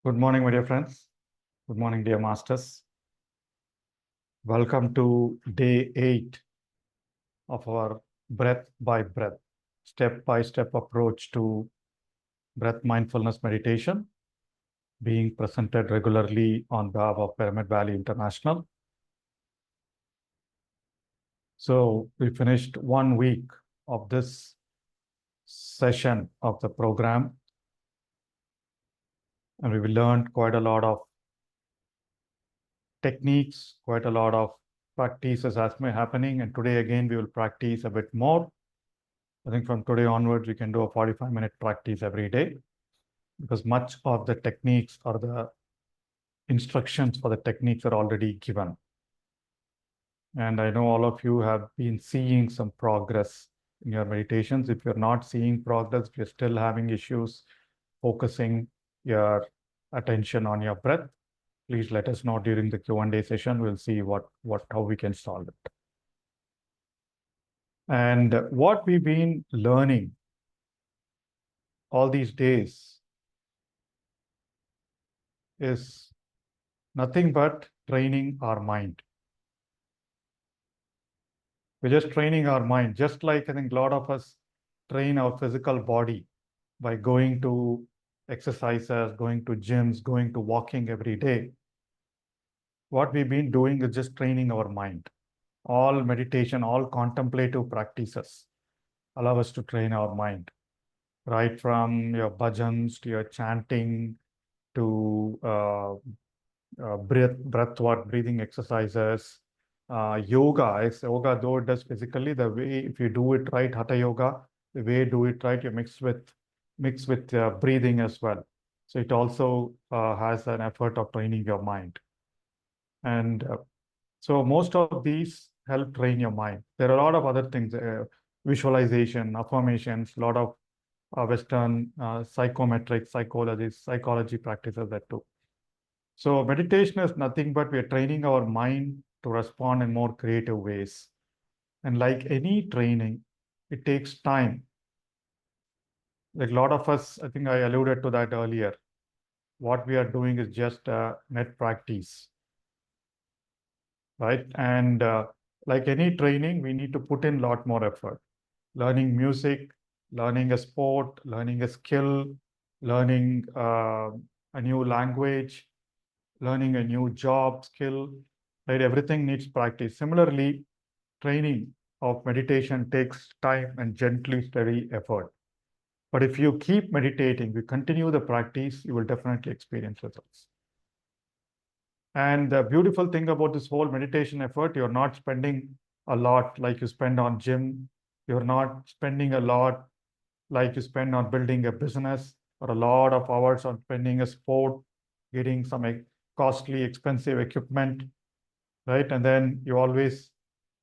Good morning, my dear friends. Good morning, dear masters. Welcome to day 8 of our breath by breath, step-by-step approach to breath mindfulness meditation, being presented regularly on behalf of Pyramid Valley International. So we finished 1 week of this session of the program, and we learned quite a lot of techniques, quite a lot of practices as may happening. And today again, we will practice a bit more. I think from today onwards, we can do a 45-minute practice every day, because much of the techniques or the instructions for the techniques are already given. And I know all of you have been seeing some progress in your meditations. If you're not seeing progress, if you're still having issues focusing your attention on your breath, please let us know during the Q&A session. We'll see how we can solve it. And what we've been learning all these days is nothing but training our mind. We're just training our mind, just like I think a lot of us train our physical body by going to exercises, going to gyms, going to walking every day. What we've been doing is just training our mind. All meditation, all contemplative practices allow us to train our mind, right from your bhajans to your chanting to breath work, breathing exercises, yoga, though it does physically, the way, if you do it right, hatha yoga, the way you do it right, you mix with breathing as well. So it also has an effort of training your mind. And so most of these help train your mind. There are a lot of other things, visualization, affirmations, a lot of Western psychometric psychology practices that too. So meditation is nothing but we are training our mind to respond in more creative ways. And like any training, it takes time. Like a lot of us, I think I alluded to that earlier. What we are doing is just net practice, right? And like any training, we need to put in a lot more effort. Learning music, learning a sport, learning a skill, learning a new language, learning a new job skill, right? Everything needs practice. Similarly, training of meditation takes time and gently steady effort. But if you keep meditating, you continue the practice, you will definitely experience results. And the beautiful thing about this whole meditation effort, you're not spending a lot like you spend on gym. You're not spending a lot like you spend on building a business, or a lot of hours on spending a sport, getting some costly, expensive equipment, right? And then you always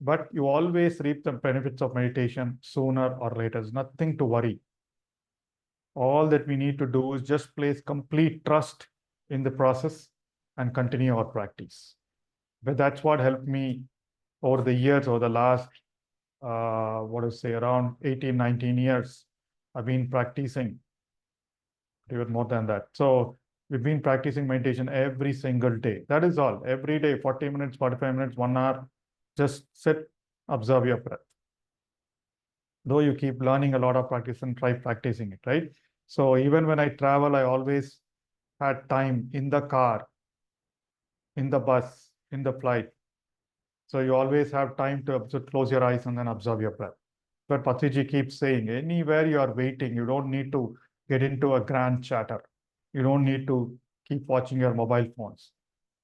reap the benefits of meditation sooner or later. There's nothing to worry. All that we need to do is just place complete trust in the process and continue our practice. But that's what helped me over the years, over the last, around 18, 19 years, I've been practicing, even more than that. So we've been practicing meditation every single day. That is all. Every day, 40 minutes, 45 minutes, 1 hour, just sit, observe your breath. Though you keep learning a lot of practice and try practicing it, right? So even when I travel, I always had time in the car, in the bus, in the flight. So you always have time to observe, close your eyes and then observe your breath. But Patriji keeps saying, anywhere you are waiting, you don't need to get into a grand chatter. You don't need to keep watching your mobile phones.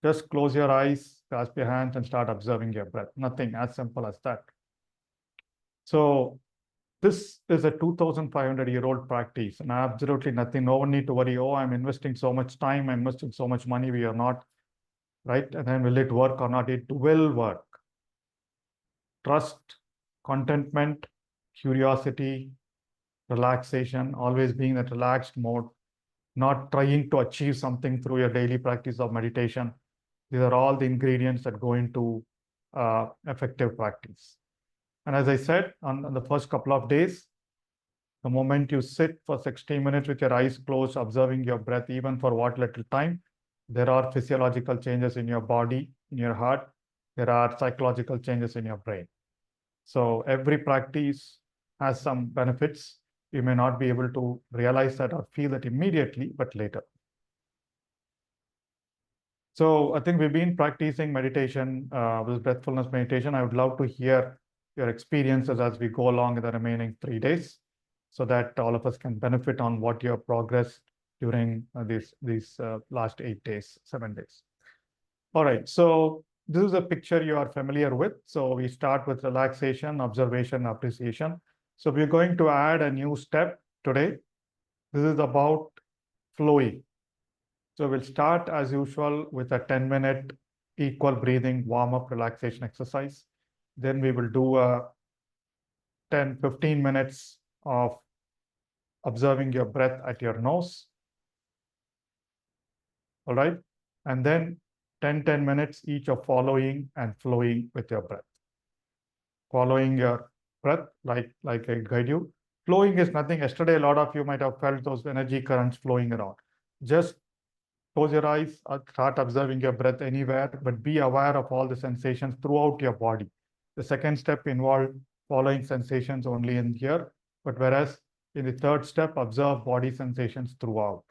Just close your eyes, clasp your hands, and start observing your breath. Nothing, as simple as that. So this is a 2,500-year-old practice, and absolutely nothing. No one need to worry. Oh, I'm investing so much time. I'm investing so much money. We are not, right? And then will it work or not? It will work. Trust, contentment, curiosity, relaxation, always being in that relaxed mode, not trying to achieve something through your daily practice of meditation. These are all the ingredients that go into effective practice. And as I said, on the first couple of days, the moment you sit for 60 minutes with your eyes closed, observing your breath, even for what little time, there are physiological changes in your body, in your heart. There are psychological changes in your brain. So every practice has some benefits. You may not be able to realize that or feel it immediately, but later. So I think we've been practicing meditation, this breathfulness meditation. I would love to hear your experiences as we go along in the remaining 3 days, so that all of us can benefit on what your progress during these last 8 days, 7 days. All right, so this is a picture you are familiar with. So we start with relaxation, observation, appreciation. So we're going to add a new step today. This is about flowing. So we'll start as usual with a 10-minute equal breathing warm-up relaxation exercise. Then we will do a 10-15 minutes of observing your breath at your nose. All right. And then 10 minutes each of following and flowing with your breath. Following your breath, like I guide you. Flowing is nothing. Yesterday, a lot of you might have felt those energy currents flowing around. Just close your eyes, start observing your breath anywhere, but be aware of all the sensations throughout your body. The second step involved following sensations only in here, but whereas in the third step, observe body sensations throughout.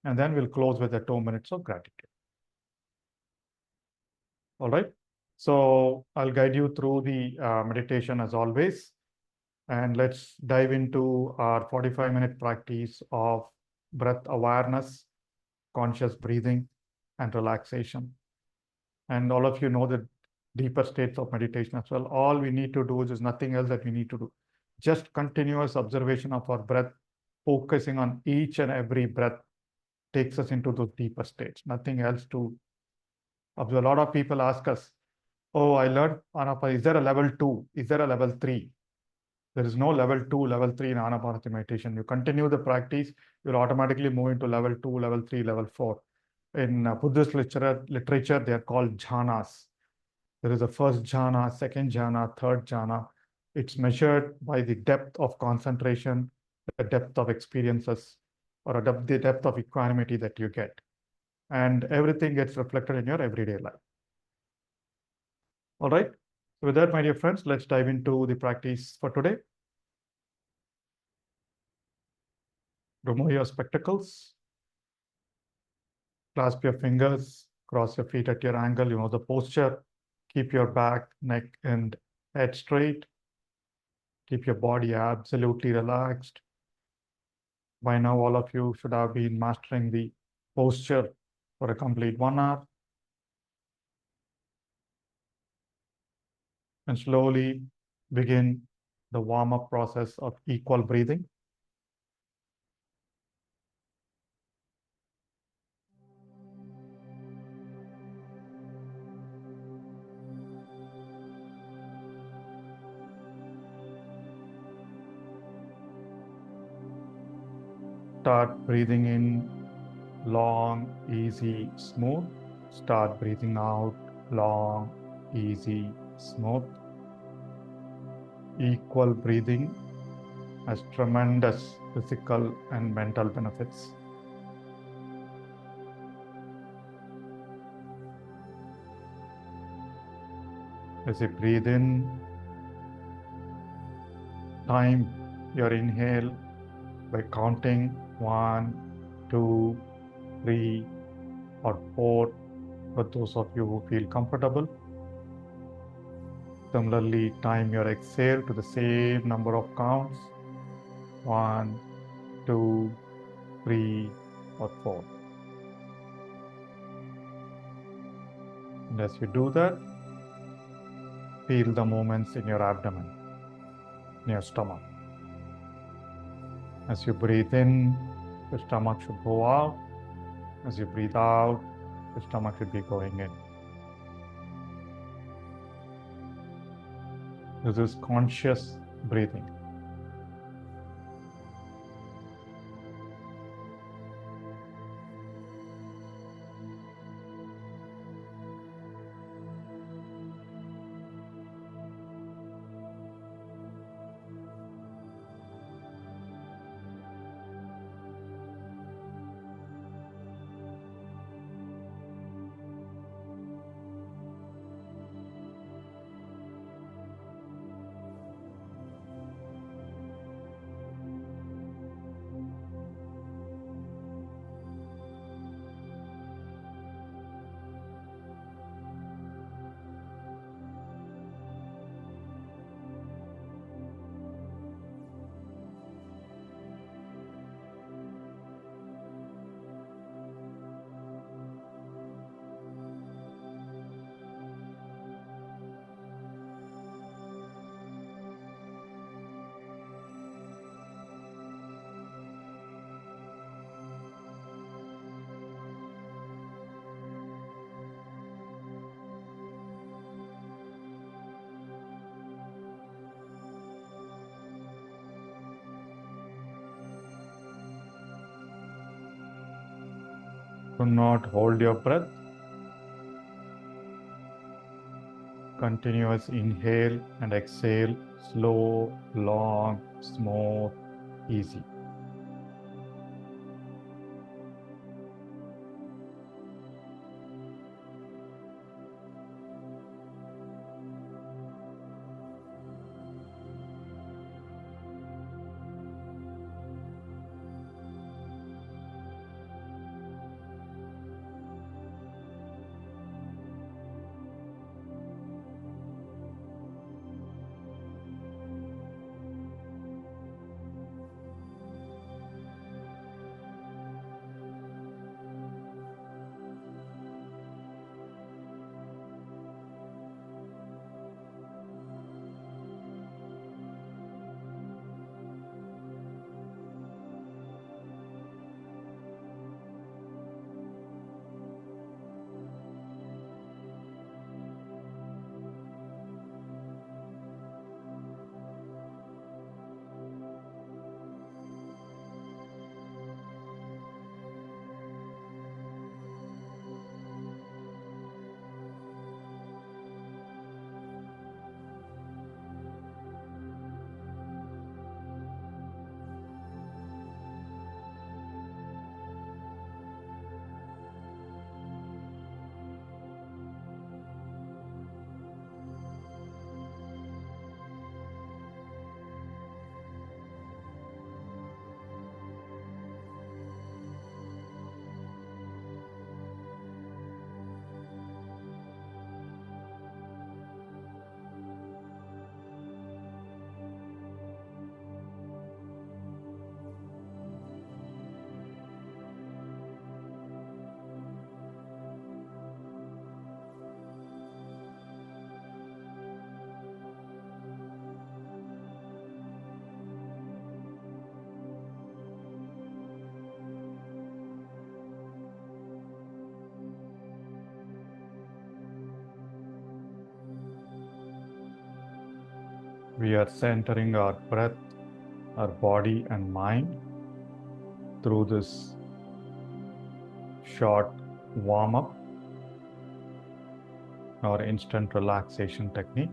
And then we'll close with the 2 minutes of gratitude. All right. So I'll guide you through the meditation as always. And let's dive into our 45-minute practice of breath awareness, conscious breathing, and relaxation. And all of you know the deeper states of meditation as well. All we need to do is nothing else that we need to do. Just continuous observation of our breath, focusing on each and every breath takes us into those deeper states. Nothing else to observe. A lot of people ask us, oh, I learned Anapanasati. Is there a level 2? Is there a level 3? There is no level 2, level 3 in Anapanasati meditation. You continue the practice, you'll automatically move into level 2, level 3, level 4. In Buddhist literature, they are called jhanas. There is a first jhana, second jhana, third jhana. It's measured by the depth of concentration, the depth of experiences, or the depth of equanimity that you get. And everything gets reflected in your everyday life. All right. So with that, my dear friends, let's dive into the practice for today. Remove your spectacles. Clasp your fingers, cross your feet at your angle. You know the posture. Keep your back, neck, and head straight. Keep your body absolutely relaxed. By now, all of you should have been mastering the posture for a complete 1 hour. And slowly begin the warm-up process of equal breathing. Start breathing in long, easy, smooth. Start breathing out long, easy, smooth. Equal breathing has tremendous physical and mental benefits. As you breathe in, time your inhale by counting 1, 2, 3, or 4 for those of you who feel comfortable. Similarly, time your exhale to the same number of counts. 1, 2, 3, or 4. And as you do that, feel the movements in your abdomen, in your stomach. As you breathe in, your stomach should go out. As you breathe out, your stomach should be going in. This is conscious breathing. Do not hold your breath. Continuous inhale and exhale, slow, long, smooth, easy. We are centering our breath, our body and mind through this short warm-up or instant relaxation technique.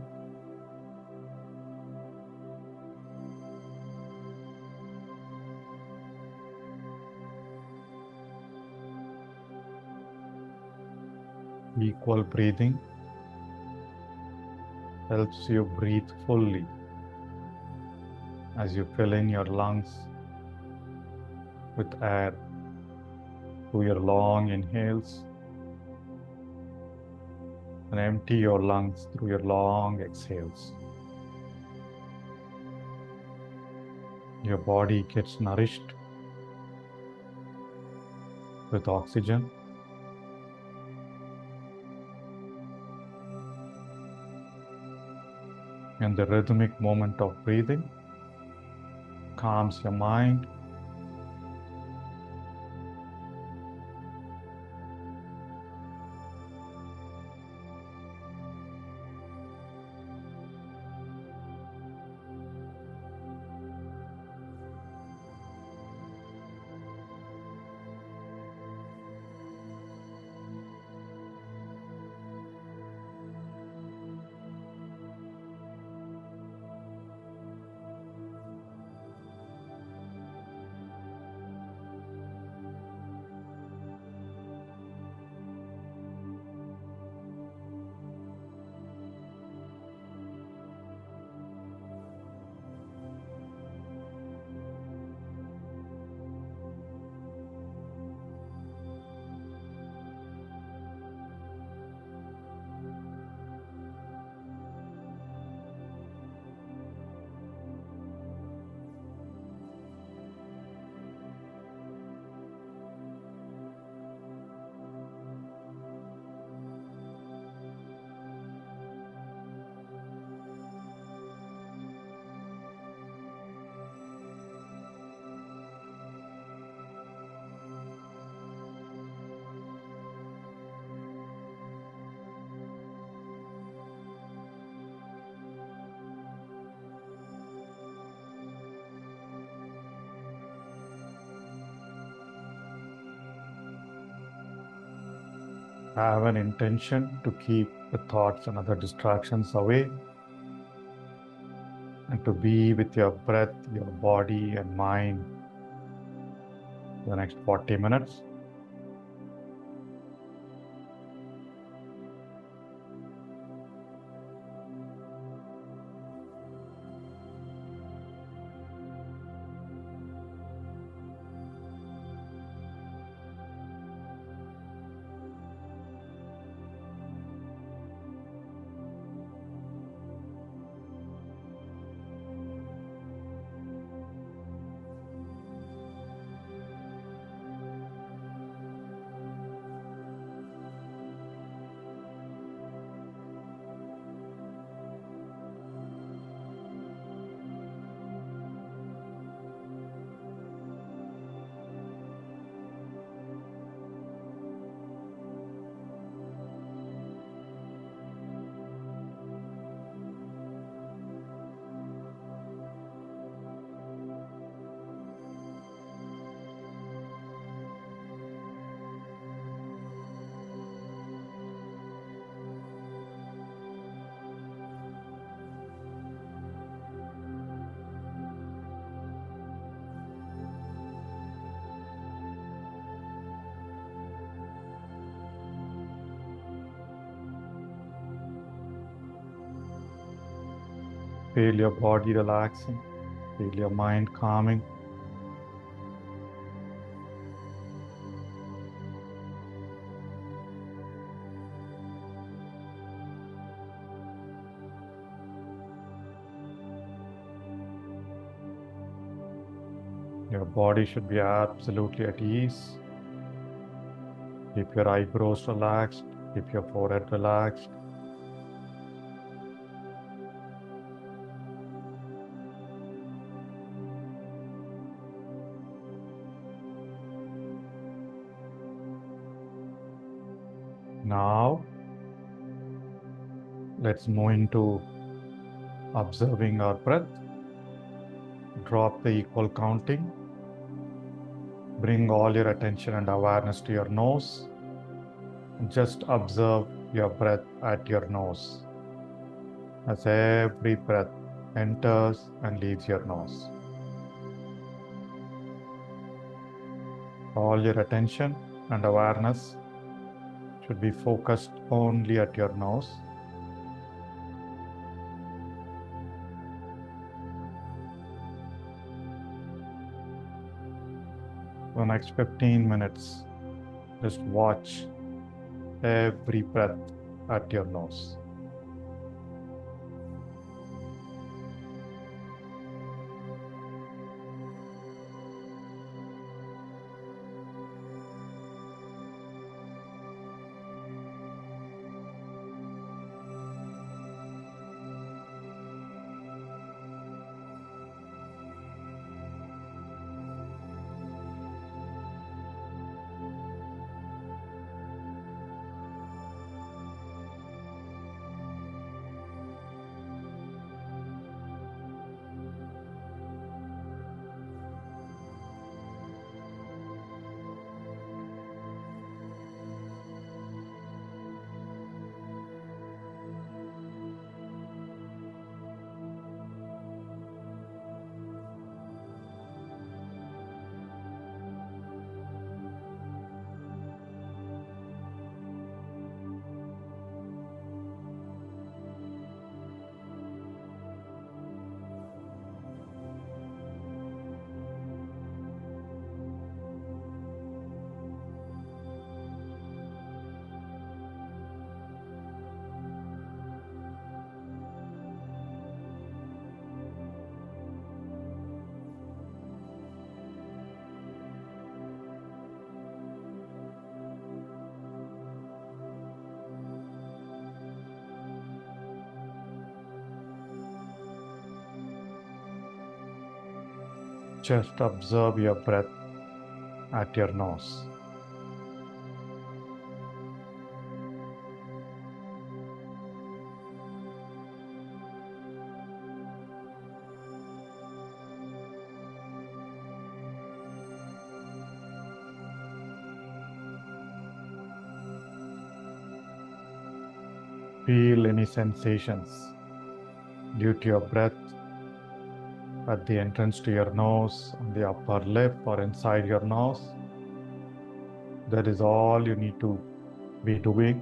Equal breathing helps you breathe fully as you fill in your lungs with air through your long inhales and empty your lungs through your long exhales. Your body gets nourished with oxygen. And the rhythmic movement of breathing calms your mind. Have an intention to keep the thoughts and other distractions away, and to be with your breath, your body, and mind for the next 40 minutes. Feel your body relaxing, feel your mind calming. Your body should be absolutely at ease. Keep your eyebrows relaxed, keep your forehead relaxed. Now, let's move into observing our breath. Drop the equal counting. Bring all your attention and awareness to your nose. Just observe your breath at your nose as every breath enters and leaves your nose. All your attention and awareness should be focused only at your nose. For the next 15 minutes, just watch every breath at your nose. Just observe your breath at your nose. Feel any sensations due to your breath at the entrance to your nose, on the upper lip, or inside your nose. That is all you need to be doing.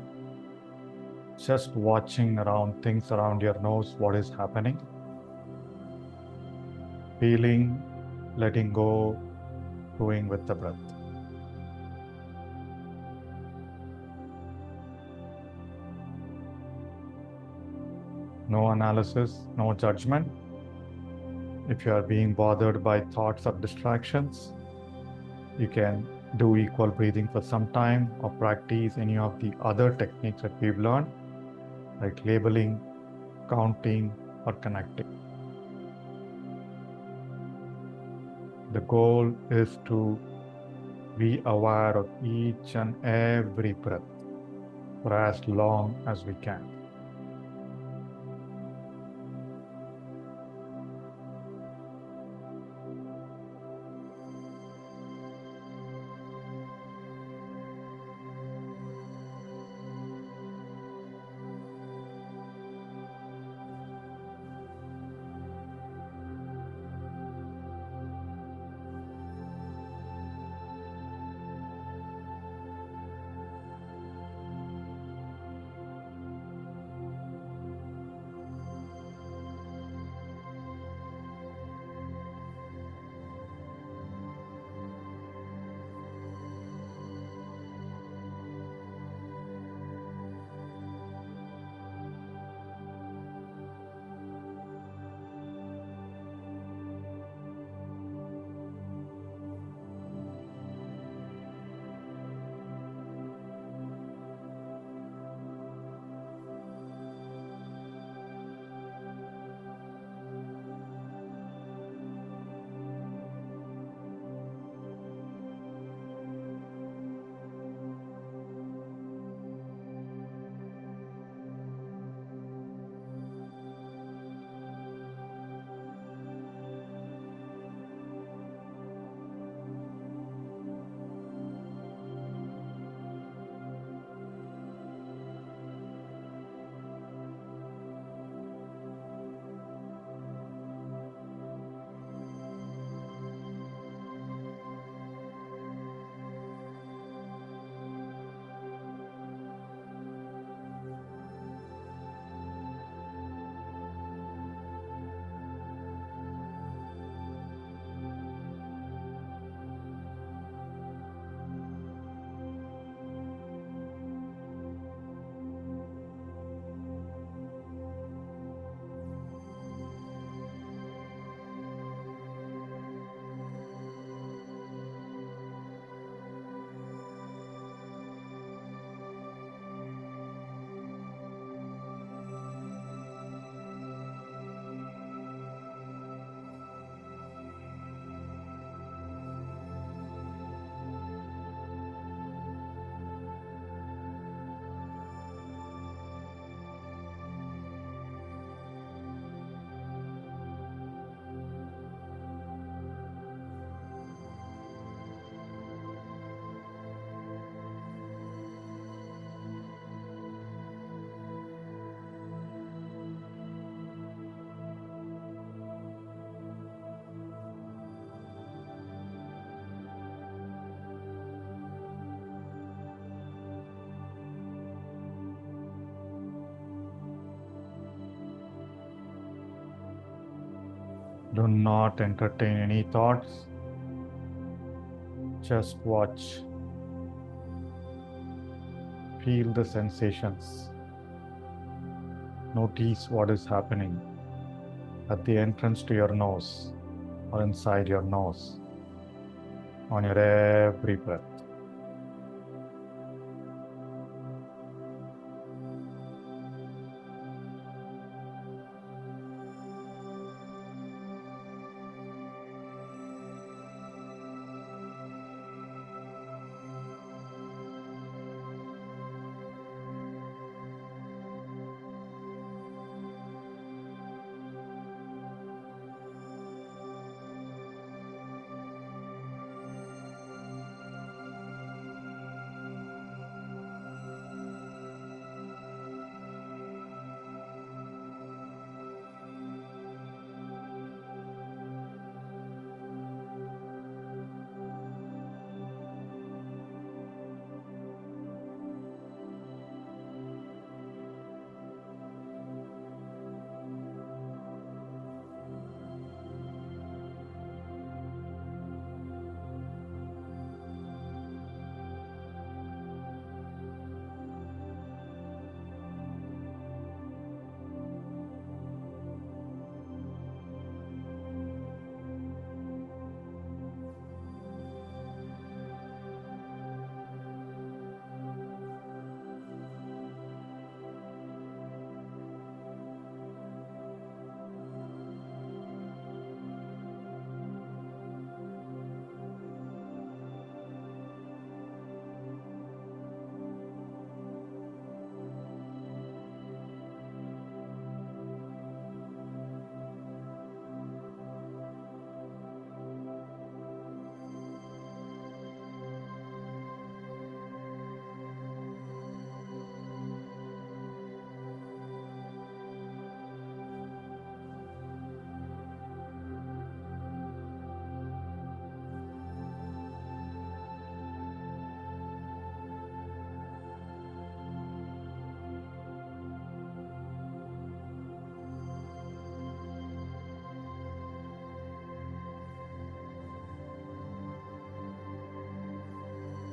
Just watching around things around your nose, what is happening. Feeling, letting go, going with the breath. No analysis, no judgment. If you are being bothered by thoughts or distractions, you can do equal breathing for some time or practice any of the other techniques that we've learned, like labeling, counting, or connecting. The goal is to be aware of each and every breath for as long as we can. Do not entertain any thoughts. Just watch. Feel the sensations. Notice what is happening at the entrance to your nose or inside your nose on your every breath.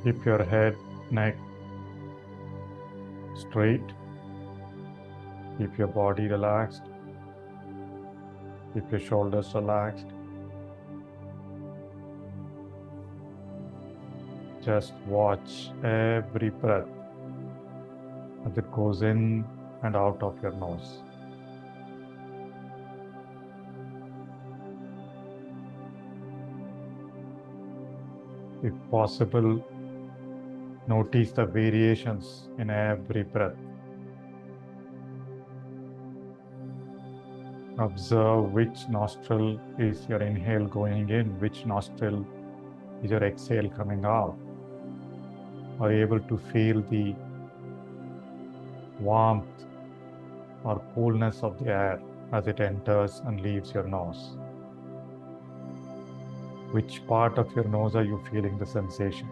Keep your head, neck straight. Keep your body relaxed. Keep your shoulders relaxed. Just watch every breath as it goes in and out of your nose. If possible, notice the variations in every breath. Observe which nostril is your inhale going in, which nostril is your exhale coming out. Are you able to feel the warmth or coolness of the air as it enters and leaves your nose? Which part of your nose are you feeling the sensation?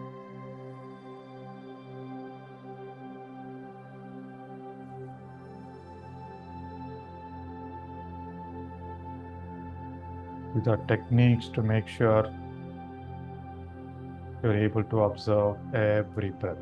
These are techniques to make sure you're able to observe every breath.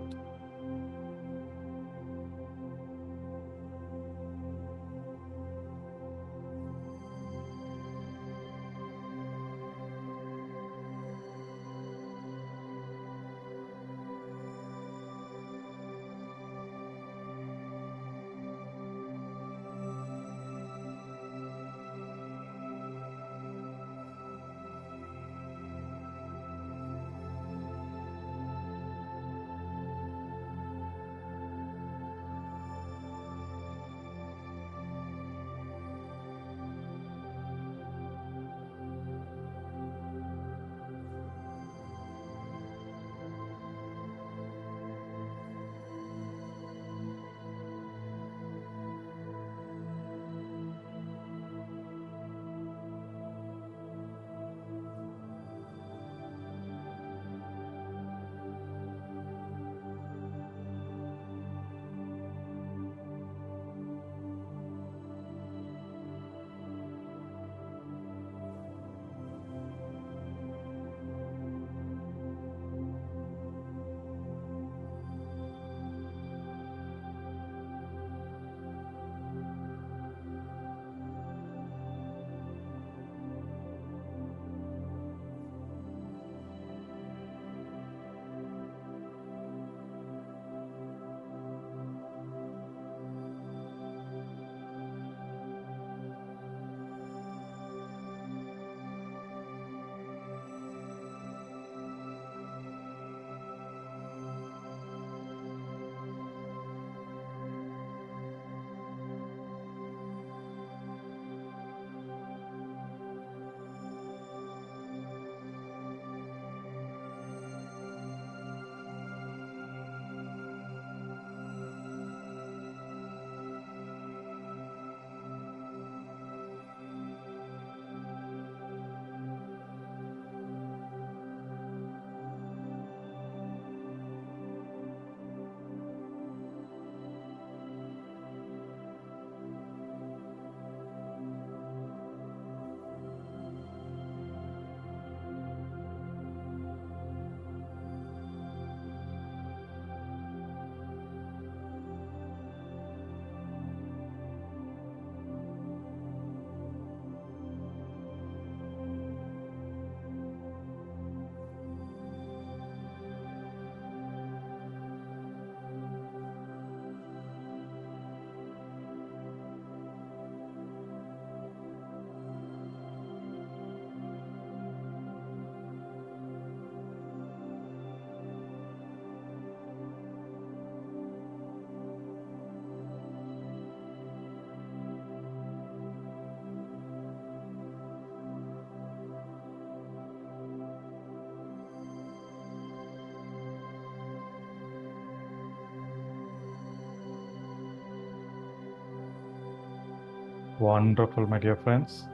Wonderful, my dear friends.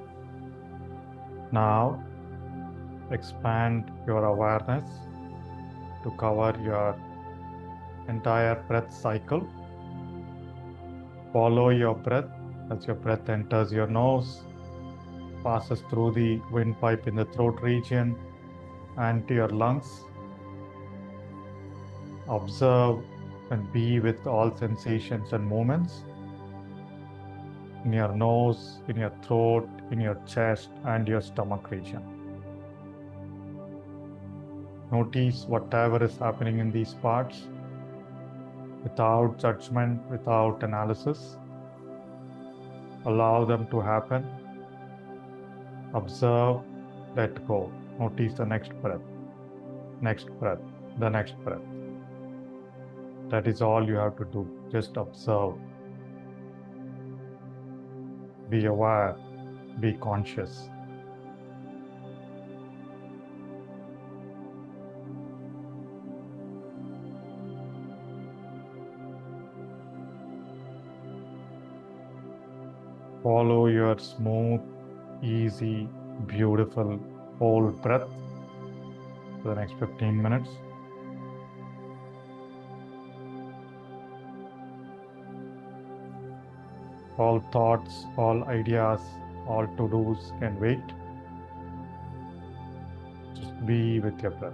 Now, expand your awareness to cover your entire breath cycle. Follow your breath as your breath enters your nose, passes through the windpipe in the throat region and to your lungs. Observe and be with all sensations and movements in your nose, in your throat, in your chest, and your stomach region. Notice whatever is happening in these parts without judgment, without analysis. Allow them to happen. Observe, let go. Notice the next breath, the next breath. That is all you have to do. Just observe. Be aware, be conscious. Follow your smooth, easy, beautiful, whole breath for the next 15 minutes. All thoughts, all ideas, all to-dos can wait. Just be with your breath.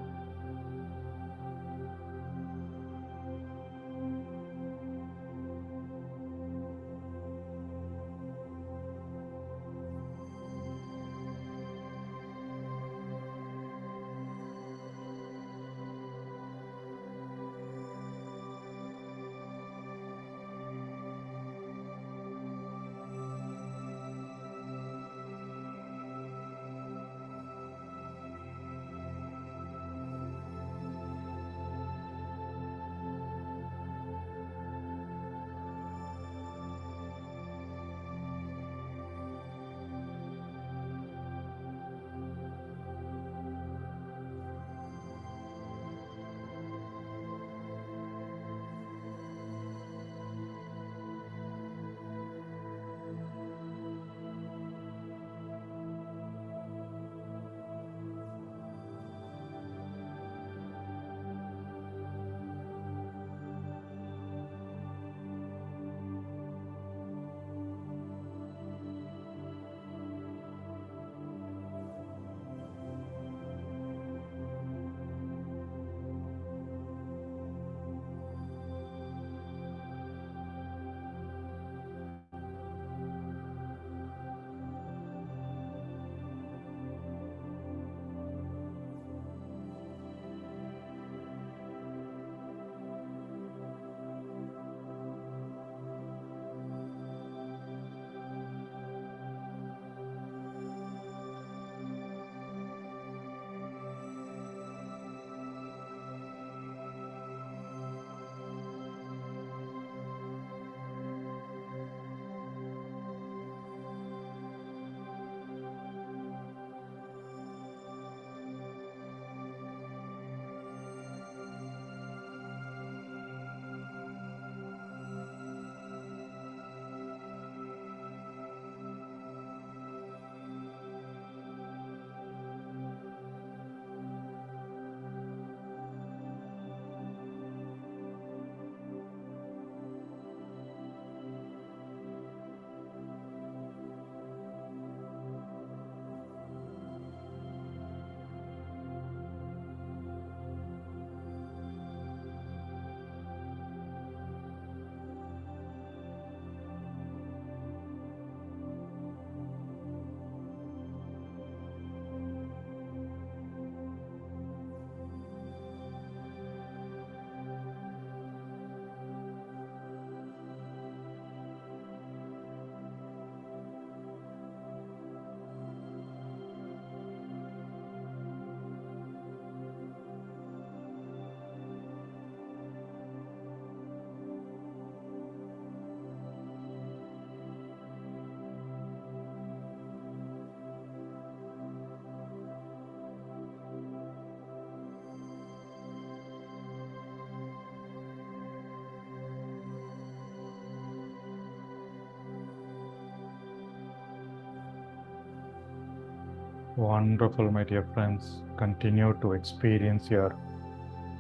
Wonderful, my dear friends. Continue to experience your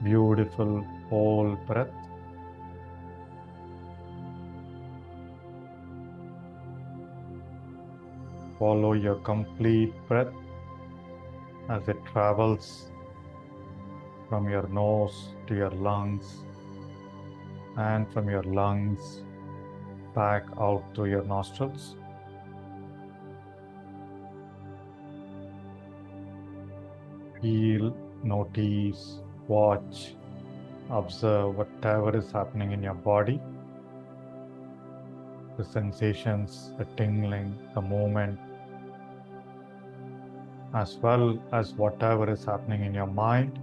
beautiful whole breath. Follow your complete breath as it travels from your nose to your lungs and from your lungs back out to your nostrils. Feel, notice, watch, observe whatever is happening in your body, the sensations, the tingling, the movement, as well as whatever is happening in your mind,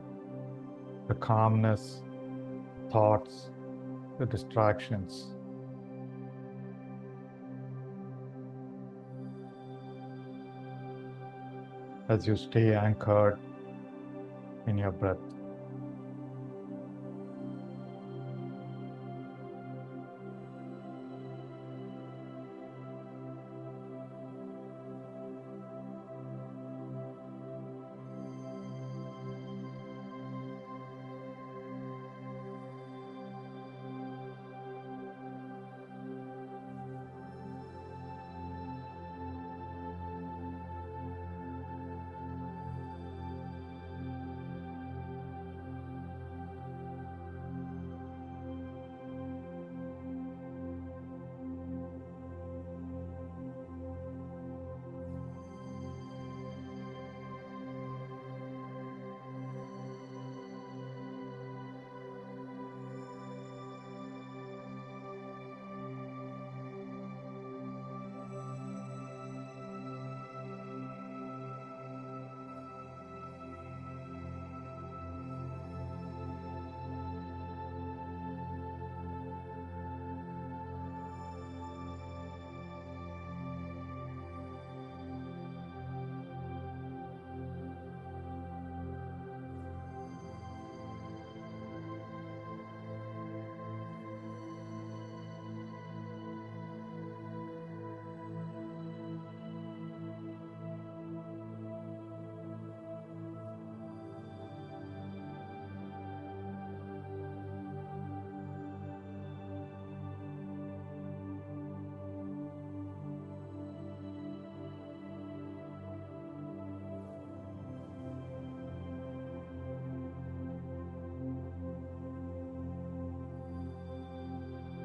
the calmness, thoughts, the distractions. As you stay anchored in your breath.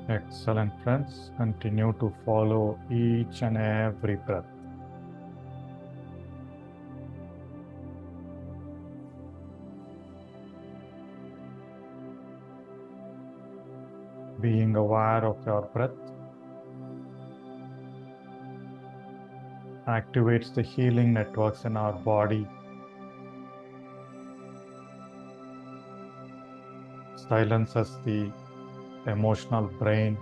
Excellent, friends. Continue to follow each and every breath. Being aware of your breath activates the healing networks in our body, silences the emotional brain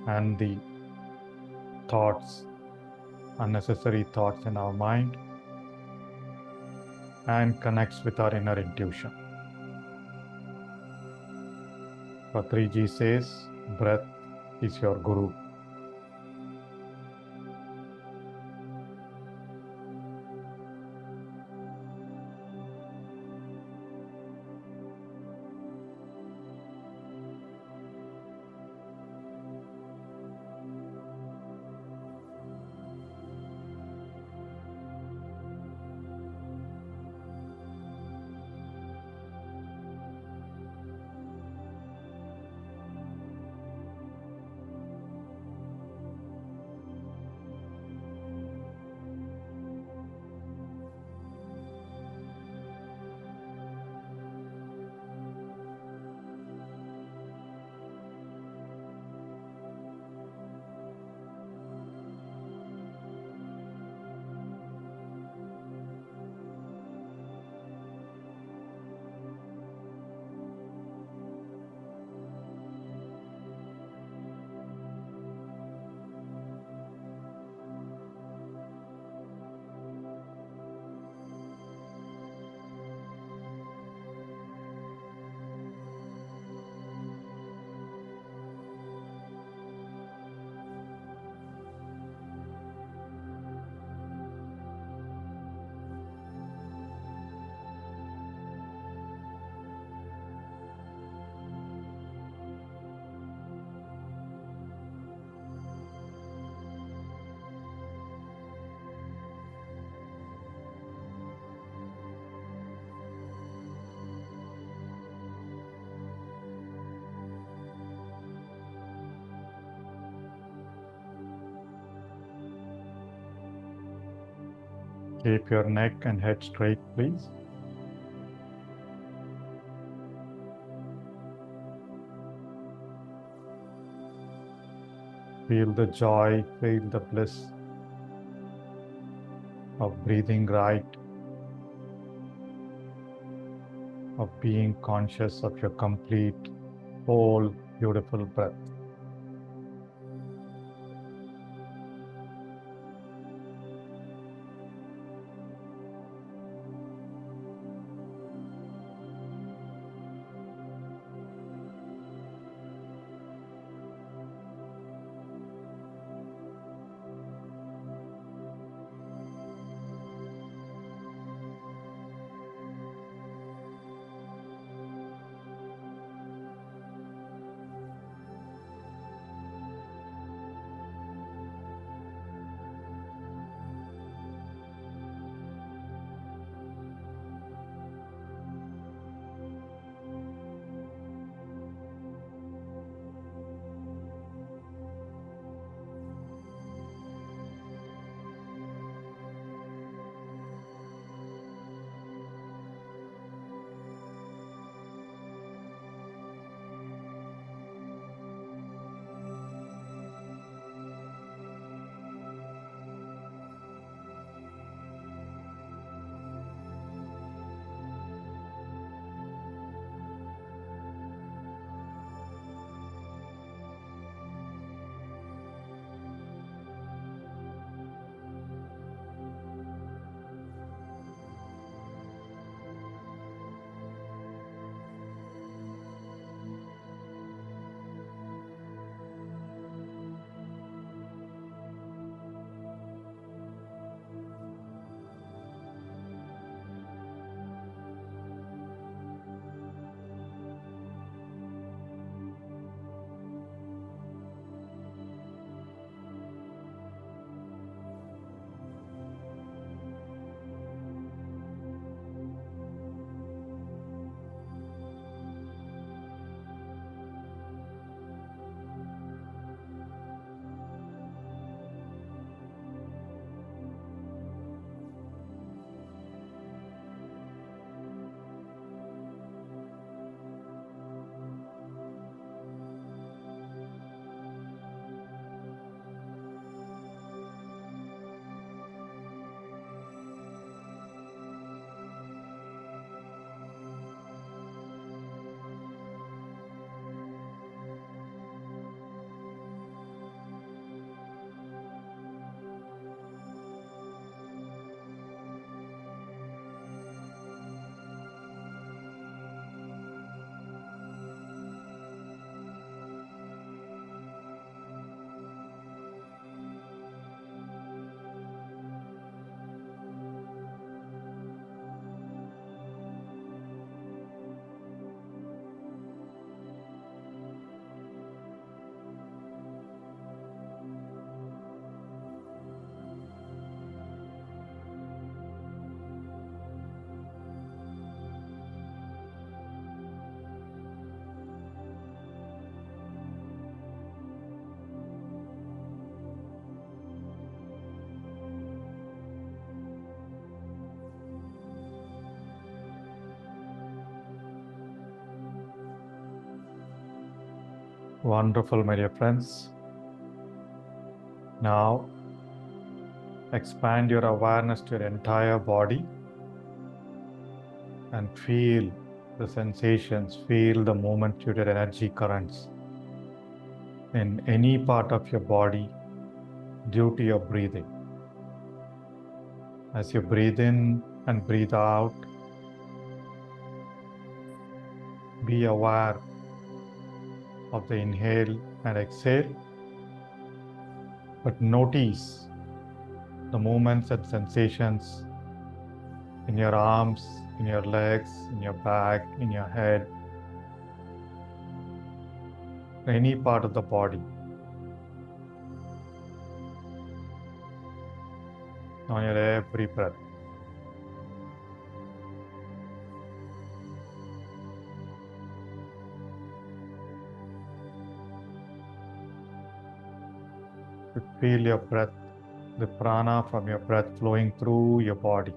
and the thoughts, unnecessary thoughts in our mind, and connects with our inner intuition. Patriji says, breath is your guru. Keep your neck and head straight, please. Feel the joy, feel the bliss of breathing right, of being conscious of your complete, whole, beautiful breath. Wonderful, my dear friends. Now, expand your awareness to your entire body and feel the sensations, feel the movement to your energy currents in any part of your body due to your breathing. As you breathe in and breathe out, be aware of the inhale and exhale, but notice the movements and sensations in your arms, in your legs, in your back, in your head, any part of the body. On your every breath. You feel your breath the prana from your breath flowing through your body.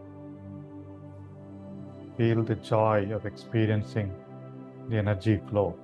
Feel the joy of experiencing the energy flow.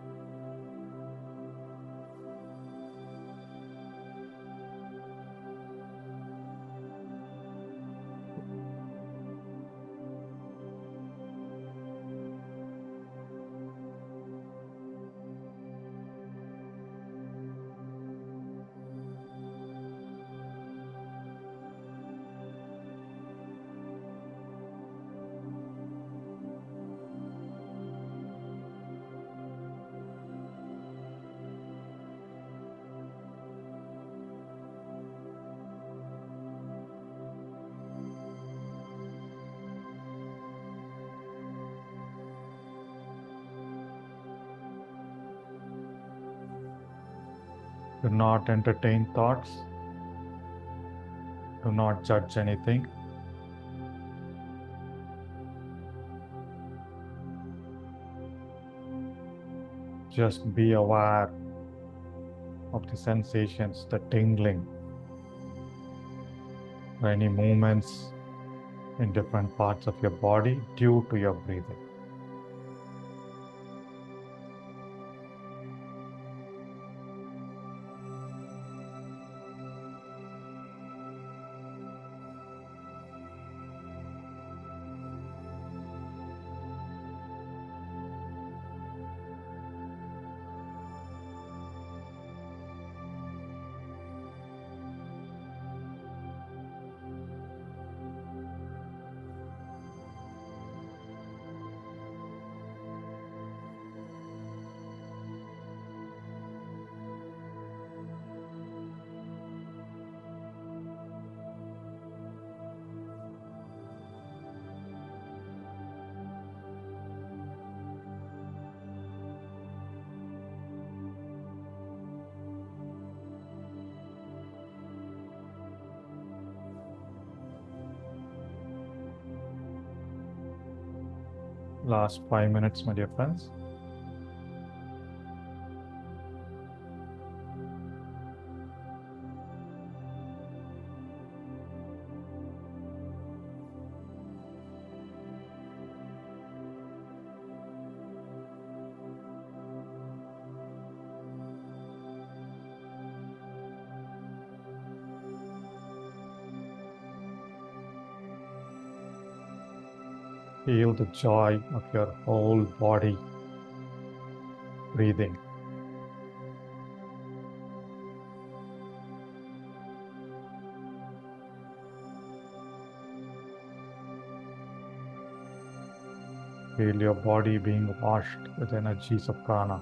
Do not entertain thoughts. Do not judge anything. Just be aware of the sensations, the tingling, or any movements in different parts of your body due to your breathing. Last 5 minutes, my dear friends. Feel the joy of your whole body breathing. Feel your body being washed with energies of prana.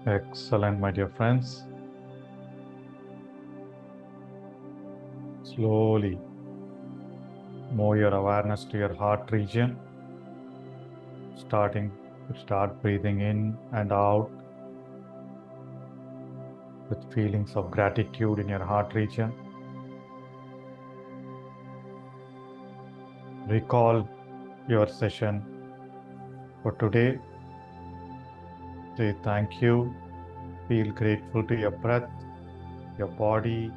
Excellent, my dear friends. Slowly move your awareness to your heart region, start breathing in and out with feelings of gratitude in your heart region. Recall your session for today. Say thank you. Feel grateful to your breath, your body,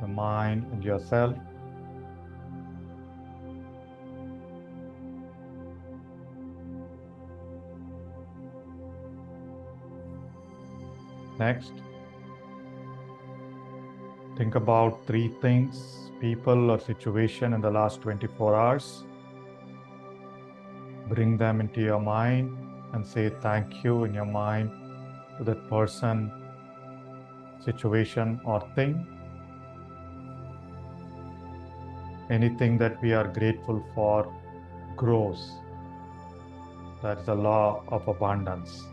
your mind, and yourself. Next, think about 3 things, people or situation in the last 24 hours. Bring them into your mind and say thank you in your mind to that person, situation, or thing. Anything that we are grateful for grows. That's the law of abundance.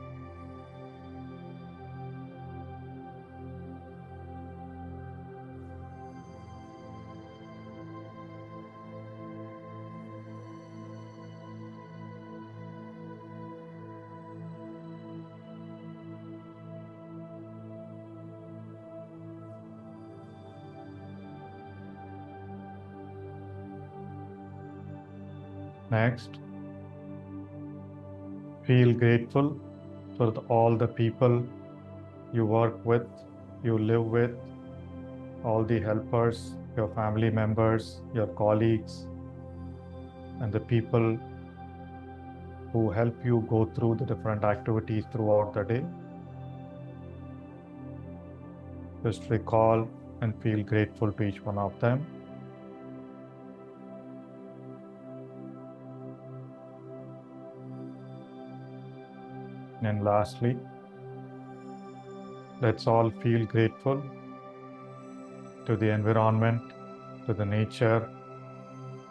Next, feel grateful for all the people you work with, you live with, all the helpers, your family members, your colleagues, and the people who help you go through the different activities throughout the day. Just recall and feel grateful to each one of them. And lastly, let's all feel grateful to the environment, to the nature,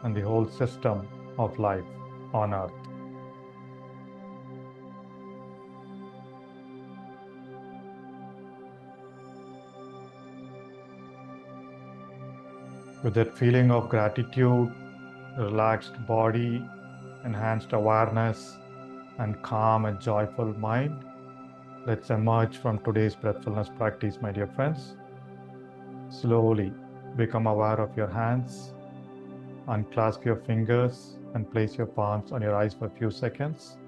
and the whole system of life on Earth. With that feeling of gratitude, relaxed body, enhanced awareness, and calm and joyful mind, let's emerge from today's breathfulness practice, my dear friends. Slowly become aware of your hands, unclasp your fingers, and place your palms on your eyes for a few seconds.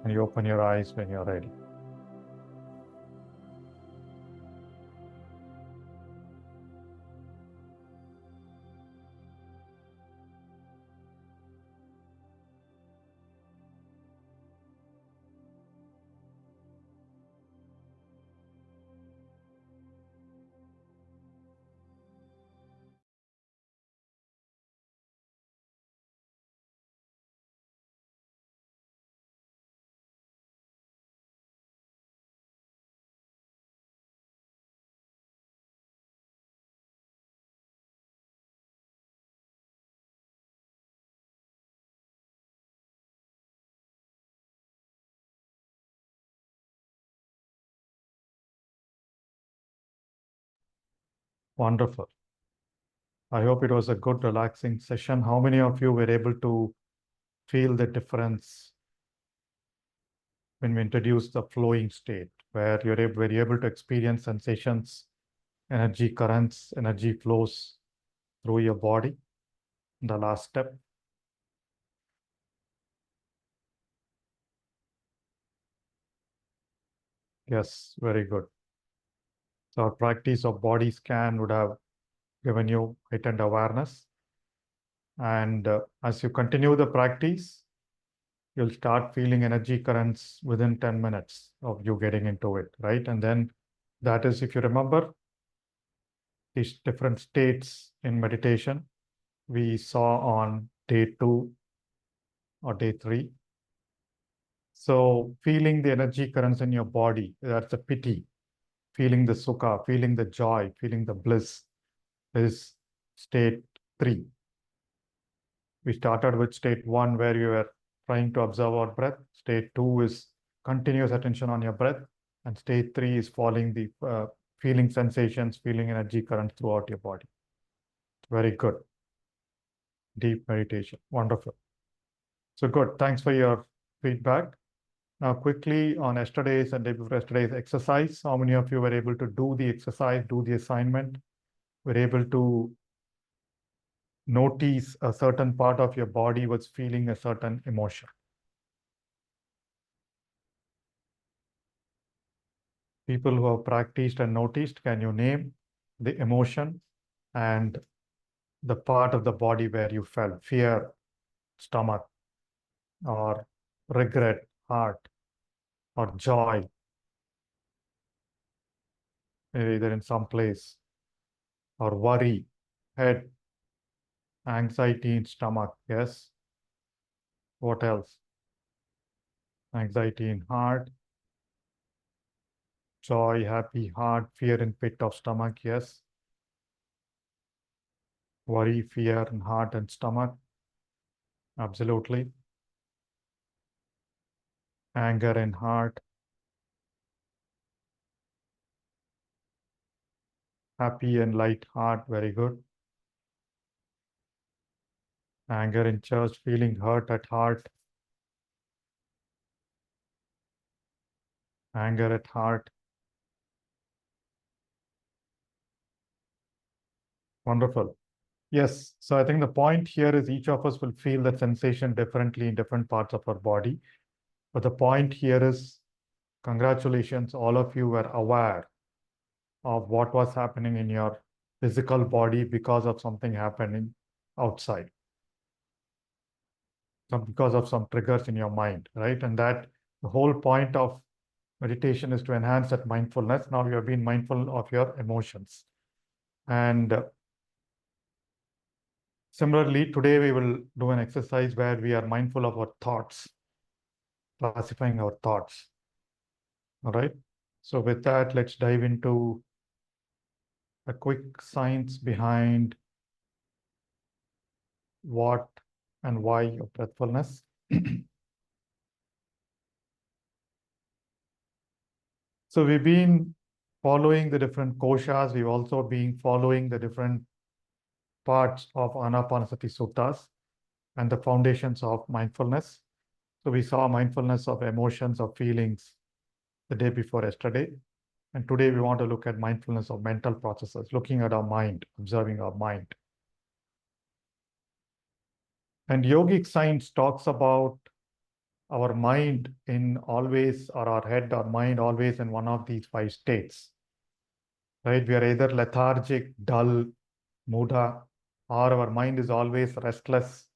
And you open your eyes when you're ready. Wonderful. I hope it was a good, relaxing session. How many of you were able to feel the difference when we introduced the flowing state, where you're very able to experience sensations, energy currents, energy flows through your body? The last step. Yes, very good. So our practice of body scan would have given you heightened awareness. And as you continue the practice, you'll start feeling energy currents within 10 minutes of you getting into it, right? And then that is, if you remember, these different states in meditation we saw on day 2 or day 3. So feeling the energy currents in your body, that's the piti, feeling the sukha, feeling the joy, feeling the bliss is state 3. We started with state 1 where you were trying to observe our breath. State 2 is continuous attention on your breath. And stage 3 is following the feeling sensations, feeling energy current throughout your body. Very good. Deep meditation. Wonderful. So good. Thanks for your feedback. Now, quickly on yesterday's and day before yesterday's exercise, how many of you were able to do the exercise, do the assignment, were able to notice a certain part of your body was feeling a certain emotion? People who have practiced and noticed, can you name the emotion and the part of the body where you felt fear, stomach, or regret, heart, or joy, either in some place, or worry, head, anxiety in stomach, yes? What else? Anxiety in heart, joy, happy heart, fear in pit of stomach, yes? Worry, fear in heart and stomach, absolutely. Anger in heart, happy and light heart, very good. Anger in chest, feeling hurt at heart, anger at heart. Wonderful. Yes, so I think the point here is each of us will feel that sensation differently in different parts of our body. But the point here is, congratulations, all of you were aware of what was happening in your physical body because of something happening outside, because of some triggers in your mind, right? And that the whole point of meditation is to enhance that mindfulness. Now you have been mindful of your emotions. And similarly, today we will do an exercise where we are mindful of our thoughts, classifying our thoughts. All right. So with that, let's dive into a quick science behind what and why of breathfulness. So we've been following the different koshas. We've also been following the different parts of Anapanasati suttas and the foundations of mindfulness. So we saw mindfulness of emotions, of feelings the day before yesterday. And today we want to look at mindfulness of mental processes, looking at our mind, observing our mind. And yogic science talks about our mind in always, or our head or mind always in one of these 5 states, right? We are either lethargic, dull, muda, or our mind is always restless,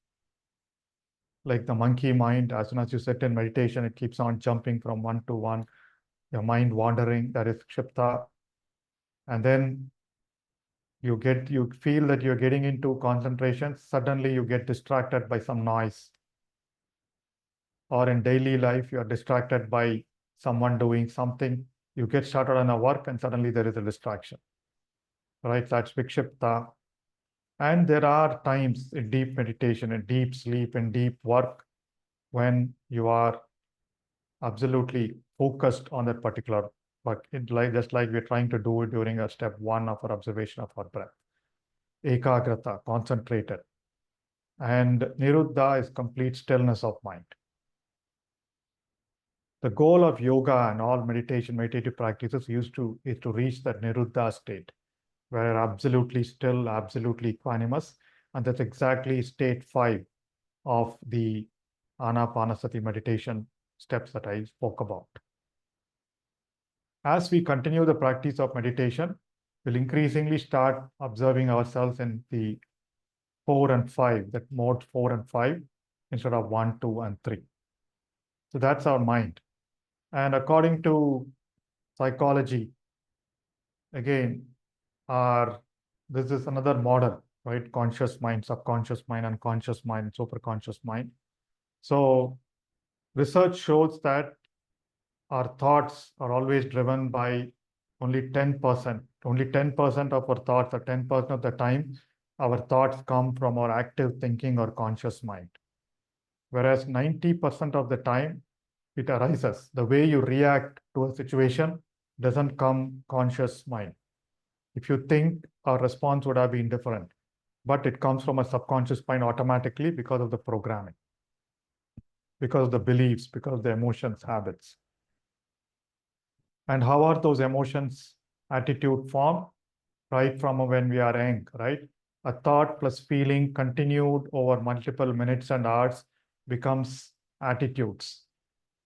like the monkey mind. As soon as you sit in meditation, it keeps on jumping from one to one, your mind wandering, that is kshipta. And then you feel that you're getting into concentration, suddenly you get distracted by some noise. Or in daily life, you are distracted by someone doing something. You get started on a work and suddenly there is a distraction, right? That's vikshipta. And there are times in deep meditation, in deep sleep, in deep work, when you are absolutely focused on that particular work. Just like we're trying to do it during a step 1 of our observation of our breath. Ekagrata, concentrated. And niruddha is complete stillness of mind. The goal of yoga and all meditative practices is to reach that niruddha state, where you're absolutely still, absolutely equanimous. And that's exactly state 5 of the Anapanasati meditation steps that I spoke about. As we continue the practice of meditation, we'll increasingly start observing ourselves in the 4 and 5, that mode 4 and 5, instead of 1, 2, and 3. So that's our mind. And according to psychology, again, this is another model, right? Conscious mind, subconscious mind, unconscious mind, superconscious mind. So research shows that our thoughts are always driven by only 10%. Only 10% of our thoughts, or 10% of the time, our thoughts come from our active thinking or conscious mind. Whereas 90% of the time, it arises. The way you react to a situation doesn't come conscious mind. If you think, our response would have been different, but it comes from a subconscious mind automatically because of the programming, because of the beliefs, because of the emotions, habits. And how are those emotions, attitude formed? Right from when we are young, right? A thought plus feeling continued over multiple minutes and hours becomes attitudes.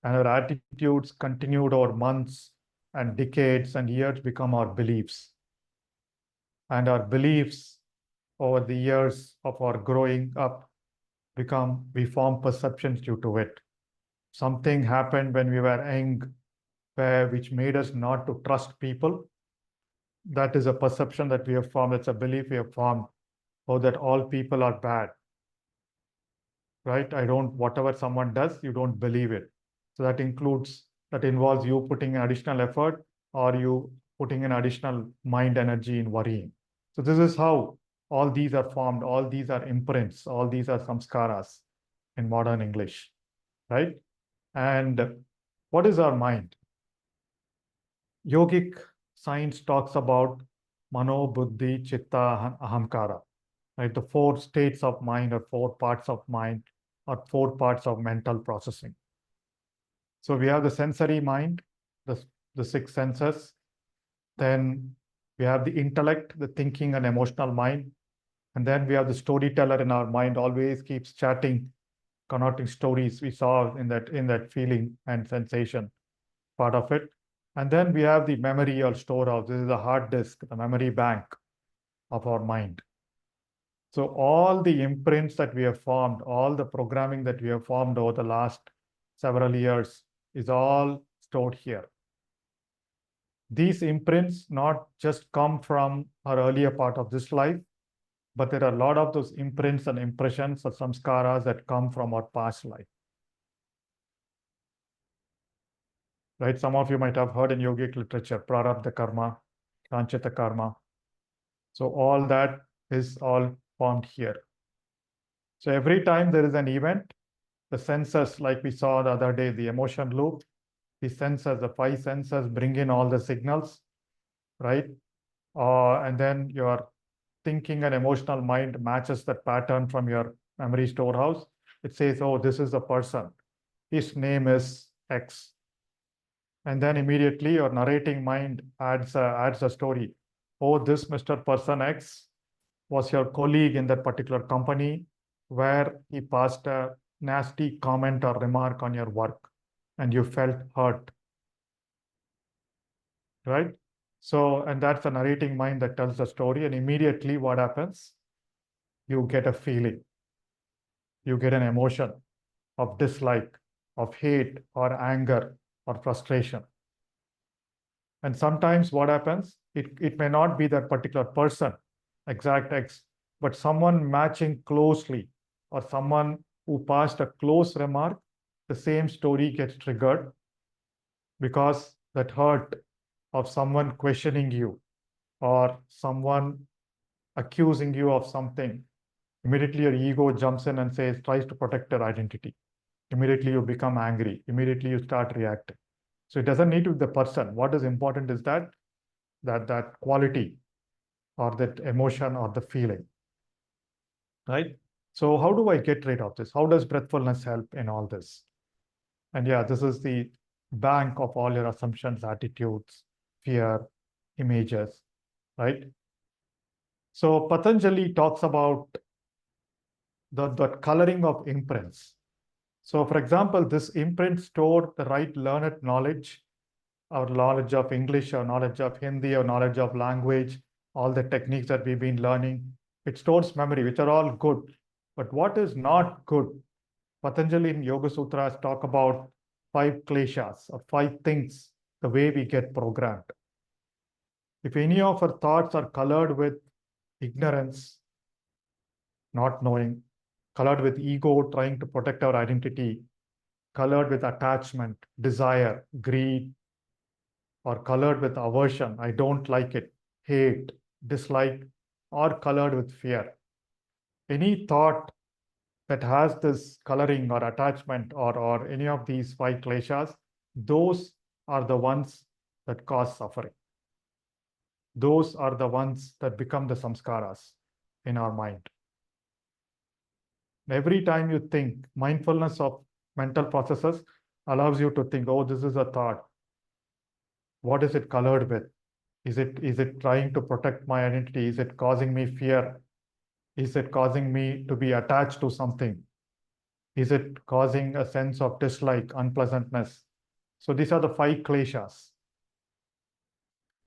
And our attitudes continued over months and decades and years become our beliefs. And our beliefs over the years of our growing up we form perceptions due to it. Something happened when we were young which made us not to trust people. That is a perception that we have formed. It's a belief we have formed, or that all people are bad, right? Whatever someone does, you don't believe it. So that involves you putting an additional effort or you putting an additional mind energy in worrying. So this is how all these are formed. All these are imprints. All these are samskaras in modern English, right? And what is our mind? Yogic science talks about mano, buddhi, chitta, ahamkara, right? The 4 states of mind or 4 parts of mind or 4 parts of mental processing. So we have the sensory mind, the 6 senses. Then we have the intellect, the thinking and emotional mind. And then we have the storyteller in our mind, always keeps chatting, connoting stories we saw in that feeling and sensation part of it. And then we have the memory or storehouse. This is the hard disk, the memory bank of our mind. So all the imprints that we have formed, all the programming that we have formed over the last several years is all stored here. These imprints not just come from our earlier part of this life, but there are a lot of those imprints and impressions or samskaras that come from our past life. Right? Some of you might have heard in yogic literature, prarabdha karma, sanchita karma. So all that is all formed here. So every time there is an event, the senses, like we saw the other day, the emotion loop, the senses, the 5 senses bring in all the signals, right? And then your thinking and emotional mind matches that pattern from your memory storehouse. It says, oh, this is the person. His name is X. And then immediately your narrating mind adds a story. Oh, this Mr. Person X was your colleague in that particular company where he passed a nasty comment or remark on your work and you felt hurt, right? So, and that's the narrating mind that tells the story. And immediately what happens? You get a feeling, you get an emotion of dislike, of hate or anger or frustration. And sometimes what happens, it may not be that particular person, exact X, but someone matching closely or someone who passed a close remark, the same story gets triggered because that hurt of someone questioning you or someone accusing you of something, immediately your ego jumps in and tries to protect your identity. Immediately you become angry. Immediately you start reacting. So it doesn't need to be the person. What is important is that quality or that emotion or the feeling, right? So how do I get rid of this? How does breathfulness help in all this? And yeah, this is the bank of all your assumptions, attitudes, fear, images, right? So Patanjali talks about the coloring of imprints. So for example, this imprint stored the right learned knowledge, our knowledge of English, our knowledge of Hindi, our knowledge of language, all the techniques that we've been learning. It stores memory, which are all good. But what is not good? Patanjali in Yoga Sutras talk about 5 kleshas, or 5 things, the way we get programmed. If any of our thoughts are colored with ignorance, not knowing, colored with ego, trying to protect our identity, colored with attachment, desire, greed, or colored with aversion, I don't like it, hate, dislike, or colored with fear. Any thought that has this coloring or attachment or any of these 5 kleshas, those are the ones that cause suffering. Those are the ones that become the samskaras in our mind. Every time you think, mindfulness of mental processes allows you to think, oh, this is a thought. What is it colored with? Is it trying to protect my identity? Is it causing me fear? Is it causing me to be attached to something? Is it causing a sense of dislike, unpleasantness? So these are the 5 kleshas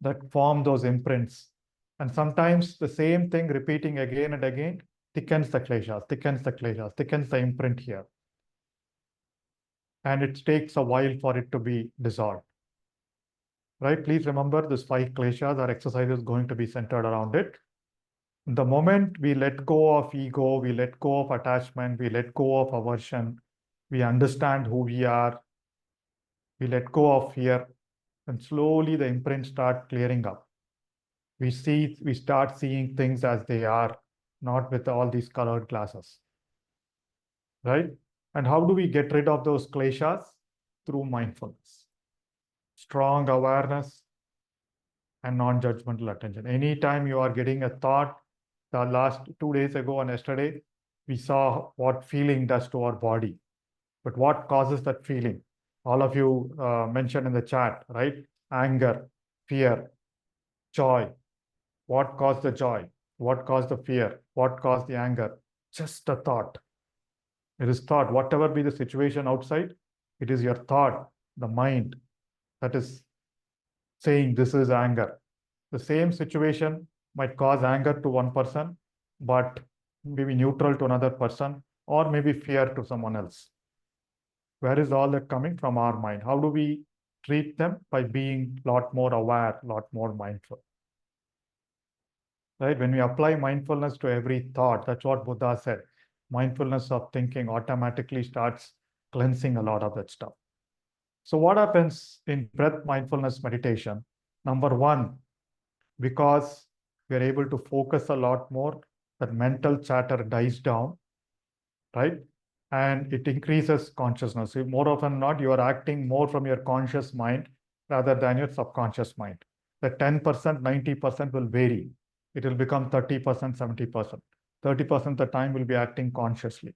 that form those imprints. And sometimes the same thing repeating again and again thickens the kleshas, thickens the kleshas, thickens the imprint here. And it takes a while for it to be dissolved. Right? Please remember this 5 kleshas. Our exercise is going to be centered around it. The moment we let go of ego, we let go of attachment, we let go of aversion, we understand who we are, we let go of fear, and slowly the imprints start clearing up. We start seeing things as they are, not with all these colored glasses. Right? And how do we get rid of those kleshas? Through mindfulness. Strong awareness and non-judgmental attention. Anytime you are getting a thought, the last 2 days ago and yesterday, we saw what feeling does to our body. But what causes that feeling? All of you mentioned in the chat, right? Anger, fear, joy. What caused the joy? What caused the fear? What caused the anger? Just a thought. It is thought. Whatever be the situation outside, it is your thought, the mind, that is saying this is anger. The same situation might cause anger to one person, but maybe neutral to another person, or maybe fear to someone else. Where is all that coming from? Our mind? How do we treat them? By being a lot more aware, a lot more mindful. Right? When we apply mindfulness to every thought, that's what Buddha said. Mindfulness of thinking automatically starts cleansing a lot of that stuff. So what happens in breath mindfulness meditation? Number one, because we're able to focus a lot more, that mental chatter dies down, right? And it increases consciousness. More often than not, you are acting more from your conscious mind rather than your subconscious mind. The 10%, 90% will vary. It will become 30%, 70%. 30% of the time will be acting consciously,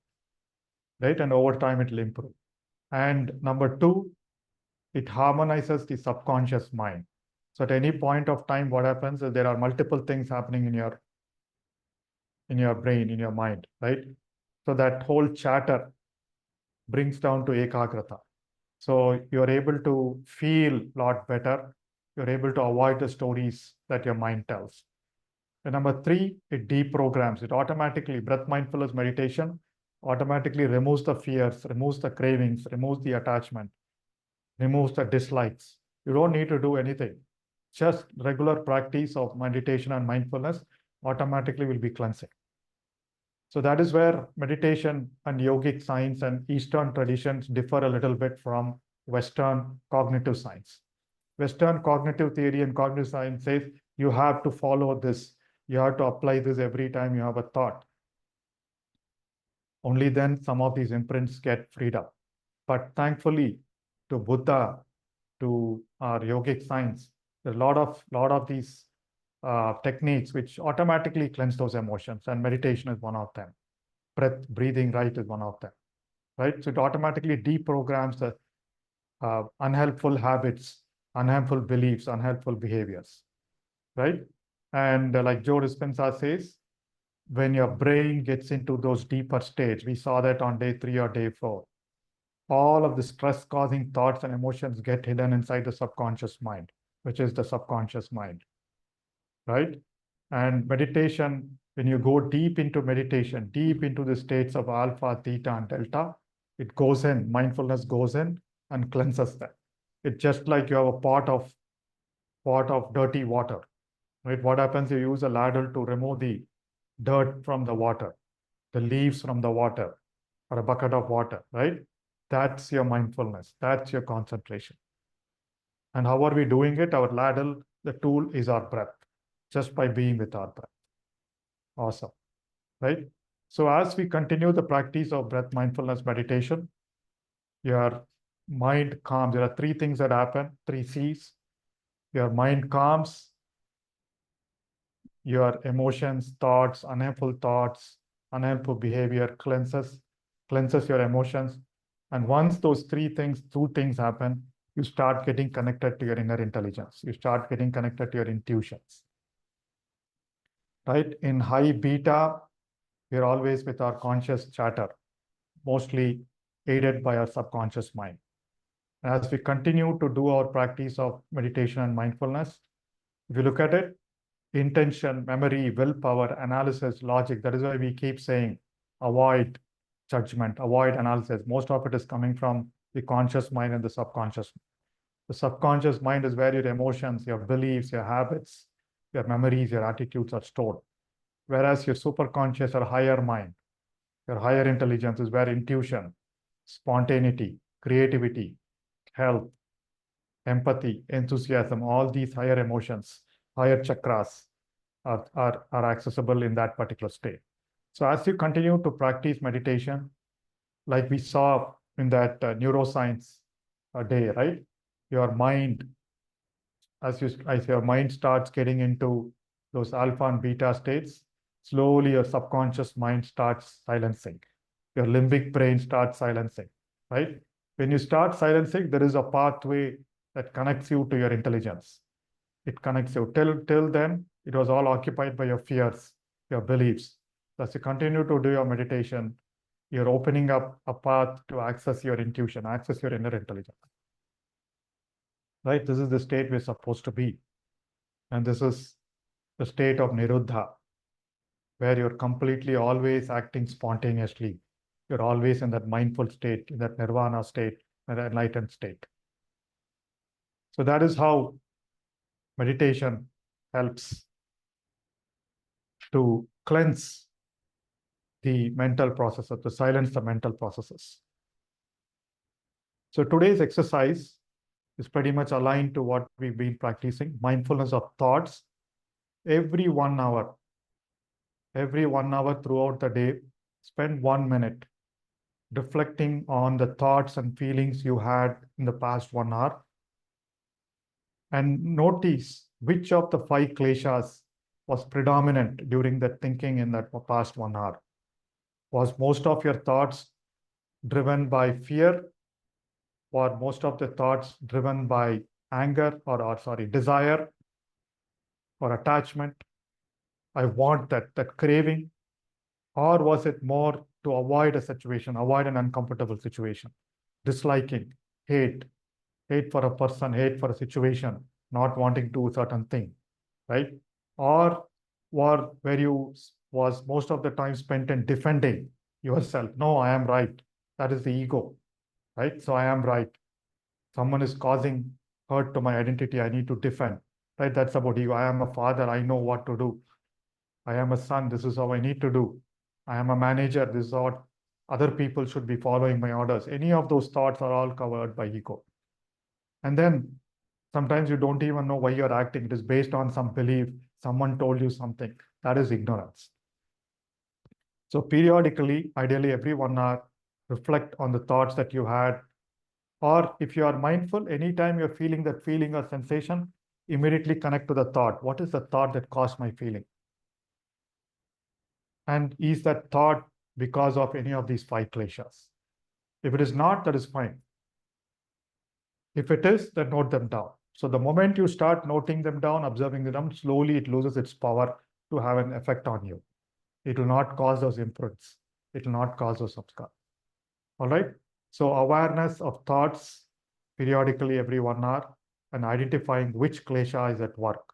right? And over time, it will improve. And number two, it harmonizes the subconscious mind. So at any point of time, what happens is there are multiple things happening in your brain, in your mind, right? So that whole chatter brings down to ekagrata. So you're able to feel a lot better. You're able to avoid the stories that your mind tells. And number three, it deprograms. It automatically, breath mindfulness meditation automatically removes the fears, removes the cravings, removes the attachment, removes the dislikes. You don't need to do anything. Just regular practice of meditation and mindfulness automatically will be cleansing. So that is where meditation and yogic science and Eastern traditions differ a little bit from Western cognitive science. Western cognitive theory and cognitive science says you have to follow this. You have to apply this every time you have a thought. Only then some of these imprints get freed up. But thankfully, to Buddha, to our yogic science, there's a lot of these techniques which automatically cleanse those emotions, and meditation is one of them. Breathing right is one of them, right? So it automatically deprograms the unhelpful habits, unhelpful beliefs, unhelpful behaviors, right? And like Joe Dispenza says, when your brain gets into those deeper states, we saw that on day 3 or day 4, all of the stress-causing thoughts and emotions get hidden inside the subconscious mind, which is the subconscious mind, right? And meditation, when you go deep into meditation, deep into the states of alpha, theta, and delta, it goes in, mindfulness goes in and cleanses them. It's just like you have a pot of dirty water, right? What happens? You use a ladle to remove the dirt from the water, the leaves from the water, or a bucket of water, right? That's your mindfulness. That's your concentration. And how are we doing it? Our ladle, the tool is our breath, just by being with our breath. Awesome, right? So as we continue the practice of breath mindfulness meditation, your mind calms. There are three things that happen, three C's. Your mind calms, your emotions, thoughts, unhelpful behavior cleanses your emotions. And once those two things happen, you start getting connected to your inner intelligence. You start getting connected to your intuitions. Right? In high beta, we're always with our conscious chatter, mostly aided by our subconscious mind. As we continue to do our practice of meditation and mindfulness, if you look at it, intention, memory, willpower, analysis, logic, that is why we keep saying avoid judgment, avoid analysis. Most of it is coming from the conscious mind and the subconscious. The subconscious mind is where your emotions, your beliefs, your habits, your memories, your attitudes are stored. Whereas your superconscious or higher mind, your higher intelligence is where intuition, spontaneity, creativity, health, empathy, enthusiasm, all these higher emotions, higher chakras are accessible in that particular state. So as you continue to practice meditation, like we saw in that neuroscience day, right? Your mind, as your mind starts getting into those alpha and beta states, slowly your subconscious mind starts silencing. Your limbic brain starts silencing, right? When you start silencing, there is a pathway that connects you to your intelligence. It connects you. Till then, it was all occupied by your fears, your beliefs. As you continue to do your meditation, you're opening up a path to access your intuition, access your inner intelligence. Right? This is the state we're supposed to be. And this is the state of Niruddha, where you're completely always acting spontaneously. You're always in that mindful state, in that nirvana state, that enlightened state. So that is how meditation helps to cleanse the mental processes, to silence the mental processes. So today's exercise is pretty much aligned to what we've been practicing, mindfulness of thoughts. Every 1 hour throughout the day, spend 1 minute reflecting on the thoughts and feelings you had in the past 1 hour. And notice which of the 5 kleshas was predominant during the thinking in that past 1 hour. Was most of your thoughts driven by fear, or most of the thoughts driven by anger or desire or attachment? I want that craving. Or was it more to avoid a situation, avoid an uncomfortable situation, disliking, hate for a person, hate for a situation, not wanting to do a certain thing, right? Or where you was most of the time spent in defending yourself. No, I am right. That is the ego, right? So I am right. Someone is causing hurt to my identity. I need to defend, right? That's about ego. I am a father. I know what to do. I am a son. This is how I need to do. I am a manager. This is what other people should be following my orders. Any of those thoughts are all covered by ego. And then sometimes you don't even know why you're acting. It is based on some belief. Someone told you something. That is ignorance. So periodically, ideally every 1 hour, reflect on the thoughts that you had. Or if you are mindful, anytime you're feeling that feeling or sensation, immediately connect to the thought. What is the thought that caused my feeling? And is that thought because of any of these 5 kleshas? If it is not, that is fine. If it is, then note them down. So the moment you start noting them down, observing them, slowly it loses its power to have an effect on you. It will not cause those imprints. It will not cause those samskars. All right. So awareness of thoughts periodically every 1 hour, and identifying which klesha is at work,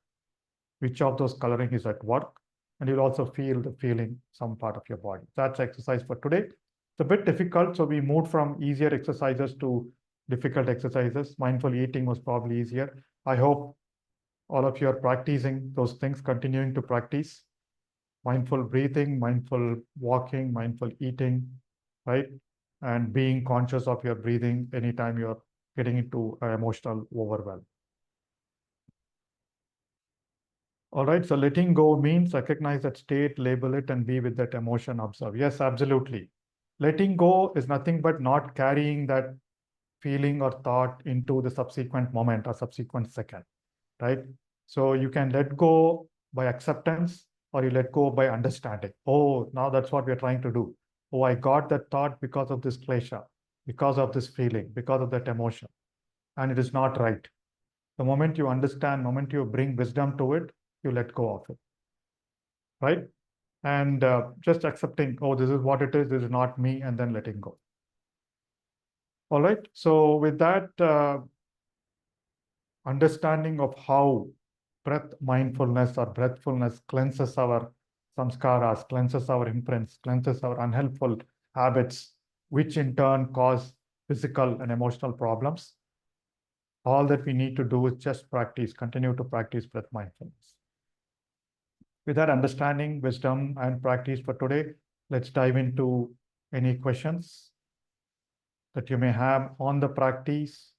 which of those coloring is at work, and you'll also feel the feeling some part of your body. That's exercise for today. It's a bit difficult, so we moved from easier exercises to difficult exercises. Mindful eating was probably easier. I hope all of you are practicing those things, continuing to practice mindful breathing, mindful walking, mindful eating, right? And being conscious of your breathing anytime you're getting into emotional overwhelm. All right, so letting go means recognize that state, label it, and be with that emotion, observe. Yes, absolutely. Letting go is nothing but not carrying that feeling or thought into the subsequent moment or subsequent second, right? So you can let go by acceptance, or you let go by understanding. Oh, now that's what we're trying to do. Oh, I got that thought because of this klesha, because of this feeling, because of that emotion, and it is not right. The moment you understand, moment you bring wisdom to it, you let go of it, right? And just accepting, oh, this is what it is, this is not me, and then letting go. All right. So with that understanding of how breath mindfulness or breathfulness cleanses our samskaras, cleanses our imprints, cleanses our unhelpful habits, which in turn cause physical and emotional problems, all that we need to do is just practice, continue to practice breath mindfulness. With that understanding, wisdom, and practice for today, let's dive into any questions that you may have on the practice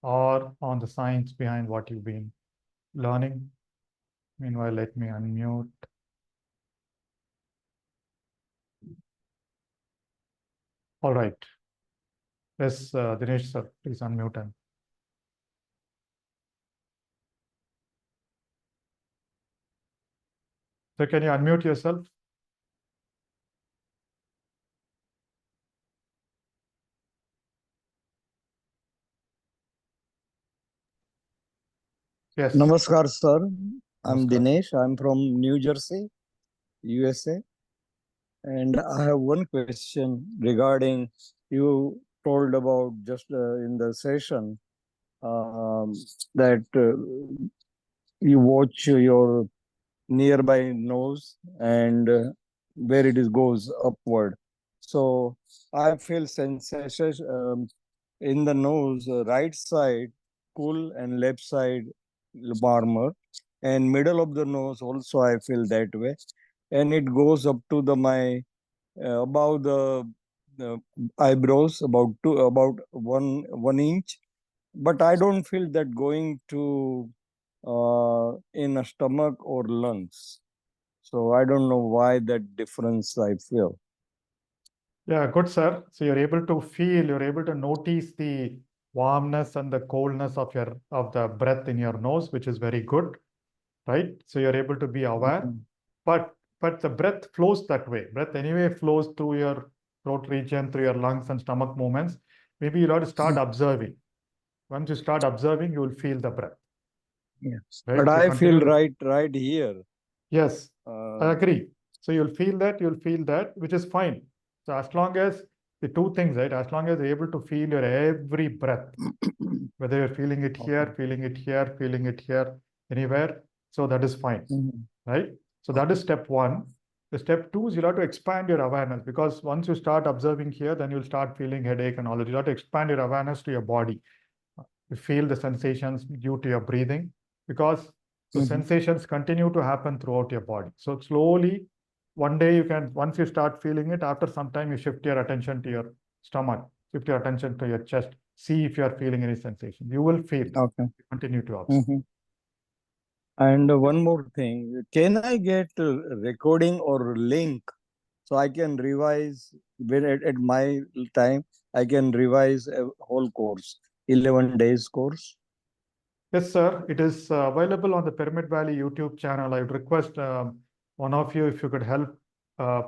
or on the science behind what you've been learning. Meanwhile, let me unmute. All right. Yes, Dinesh sir, please unmute him. So can you unmute yourself? Yes. Namaskar, sir. I'm Namaskar. Dinesh. I'm from New Jersey, USA. And I have one question regarding you told about just in the session that you watch your nearby nose and where it is goes upward. So I feel sensation in the nose, right side cool and left side warmer, and middle of the nose also I feel that way, and it goes up to the my above the eyebrows about 1 inch, but I don't feel that going to in a stomach or lungs. So I don't know why that difference I feel. Yeah, good, sir. So you're able to feel, you're able to notice the warmness and the coldness of the breath in your nose, which is very good, right? So you're able to be aware. But the breath flows that way. Breath anyway flows through your throat region, through your lungs and stomach movements. Maybe you'll have to start observing. Once you start observing, you will feel the breath. Yes. Right? But So I feel continue. right here. Yes, I agree. So you'll feel that, which is fine. So as long as the two things, right? As long as you're able to feel your every breath, whether you're feeling it here, Okay. feeling it here, feeling it here, anywhere, so that is fine, right? So that is step one. The step two is you'll have to expand your awareness, because once you start observing here, then you'll start feeling headache and all that. You'll have to expand your awareness to your body. You feel the sensations due to your breathing, because the sensations continue to happen throughout your body. So slowly, one day you can, once you start feeling it, after some time you shift your attention to your stomach, shift your attention to your chest, see if you are feeling any sensation. You will feel. Okay. Continue to observe. And one more thing, can I get a recording or link so I can revise when at my time I can revise a whole course, 11 days course? Yes, sir. It is available on the Pyramid Valley YouTube channel. I would request one of you, if you could help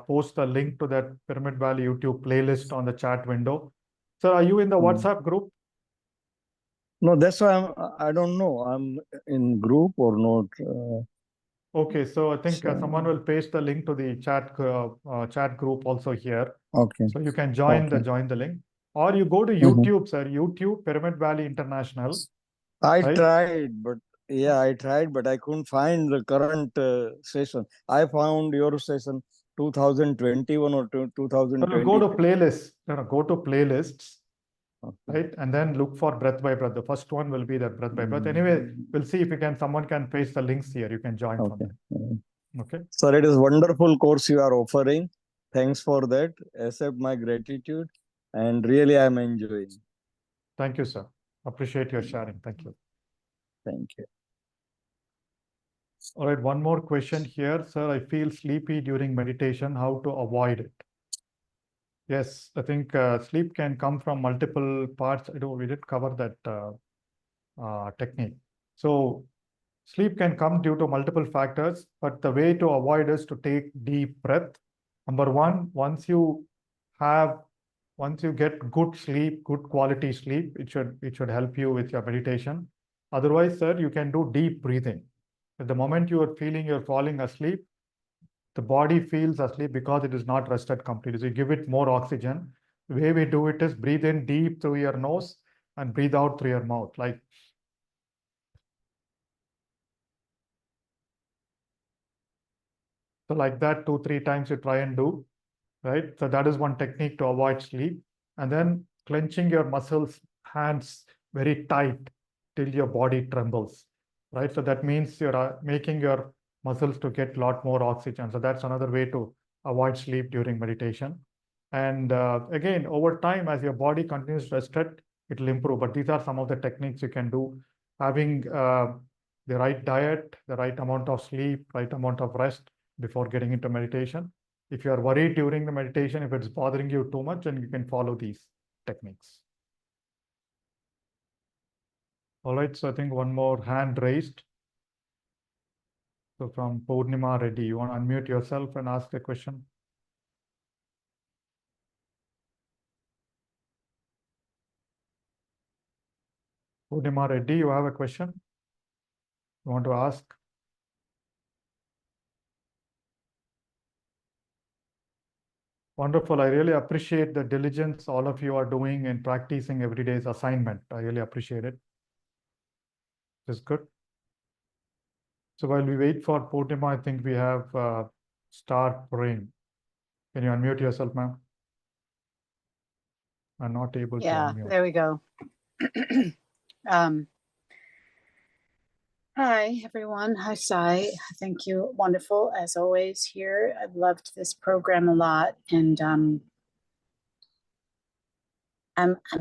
post the link to that Pyramid Valley YouTube playlist on the chat window. Sir, are you in the WhatsApp group? No, that's why I don't know. I'm in group or not. Okay, so I think So, someone will paste the link to the chat group also here. okay. So you can join the link, or you go to YouTube, sir. YouTube Pyramid Valley International. I Right? tried, but I couldn't find the current session. I found your session 2021 or No, 2023. go to playlists. No, go to playlists. Okay. Right? And then look for breath by breath. The first one will be that breath by breath. Anyway, we'll see if you can, someone can paste the links here. You can join from there. Okay. Sir, it is wonderful course you are offering. Thanks for that. Accept my gratitude. And really, I'm enjoying. Thank you, sir. Appreciate your sharing. Thank you. Thank you. All right, one more question here, sir. I feel sleepy during meditation. How to avoid it? Yes, I think sleep can come from multiple parts. We did cover that technique. So sleep can come due to multiple factors, but the way to avoid is to take deep breath. Number one, once you get good sleep, good quality sleep, it should help you with your meditation. Otherwise, sir, you can do deep breathing. At the moment you are feeling you're falling asleep, the body feels asleep because it is not rested completely. So you give it more oxygen. The way we do it is breathe in deep through your nose and breathe out through your mouth. So like that, 2, 3 times you try and do, right? So that is one technique to avoid sleep. And then clenching your muscles, hands very tight till your body trembles, right? So that means you're making your muscles to get a lot more oxygen. So that's another way to avoid sleep during meditation. And again, over time, as your body continues rested, it will improve. But these are some of the techniques you can do. Having the right diet, the right amount of sleep, right amount of rest before getting into meditation. If you are worried during the meditation, if it's bothering you too much, then you can follow these techniques. All right, so I think one more hand raised. So from Purnima Reddy, you want to unmute yourself and ask a question? Purnima Reddy, you have a question? You want to ask? Wonderful. I really appreciate the diligence all of you are doing in practicing every day's assignment. I really appreciate it. It's good. So while we wait for Purnima, I think we have Star Praying. Can you unmute yourself, ma'am? I'm not able to unmute. There we go. Hi, everyone. Hi, Sai. Thank you. Wonderful, as always, here. I've loved this program a lot. And I'm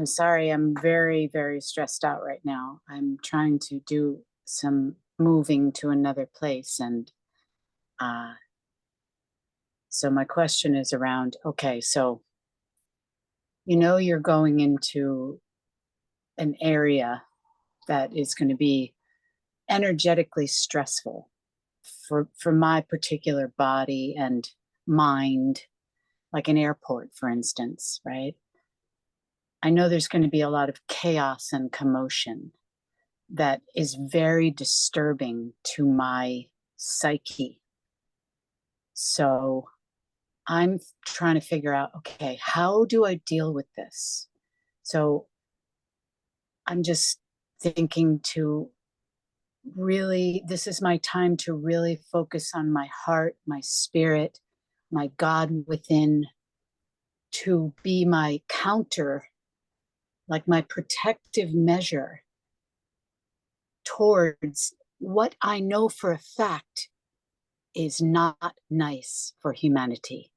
sorry, I'm very, very stressed out right now. I'm trying to do some moving to another place. And so my question is around, okay, so you're going into an area that is going to be energetically stressful for my particular body and mind, like an airport, for instance, right? I know there's going to be a lot of chaos and commotion that is very disturbing to my psyche. So I'm trying to figure out, okay, how do I deal with this? So I'm just thinking to really, this is my time to really focus on my heart, my spirit, my God within, to be my counter, like my protective measure towards what I know for a fact is not nice for humanity.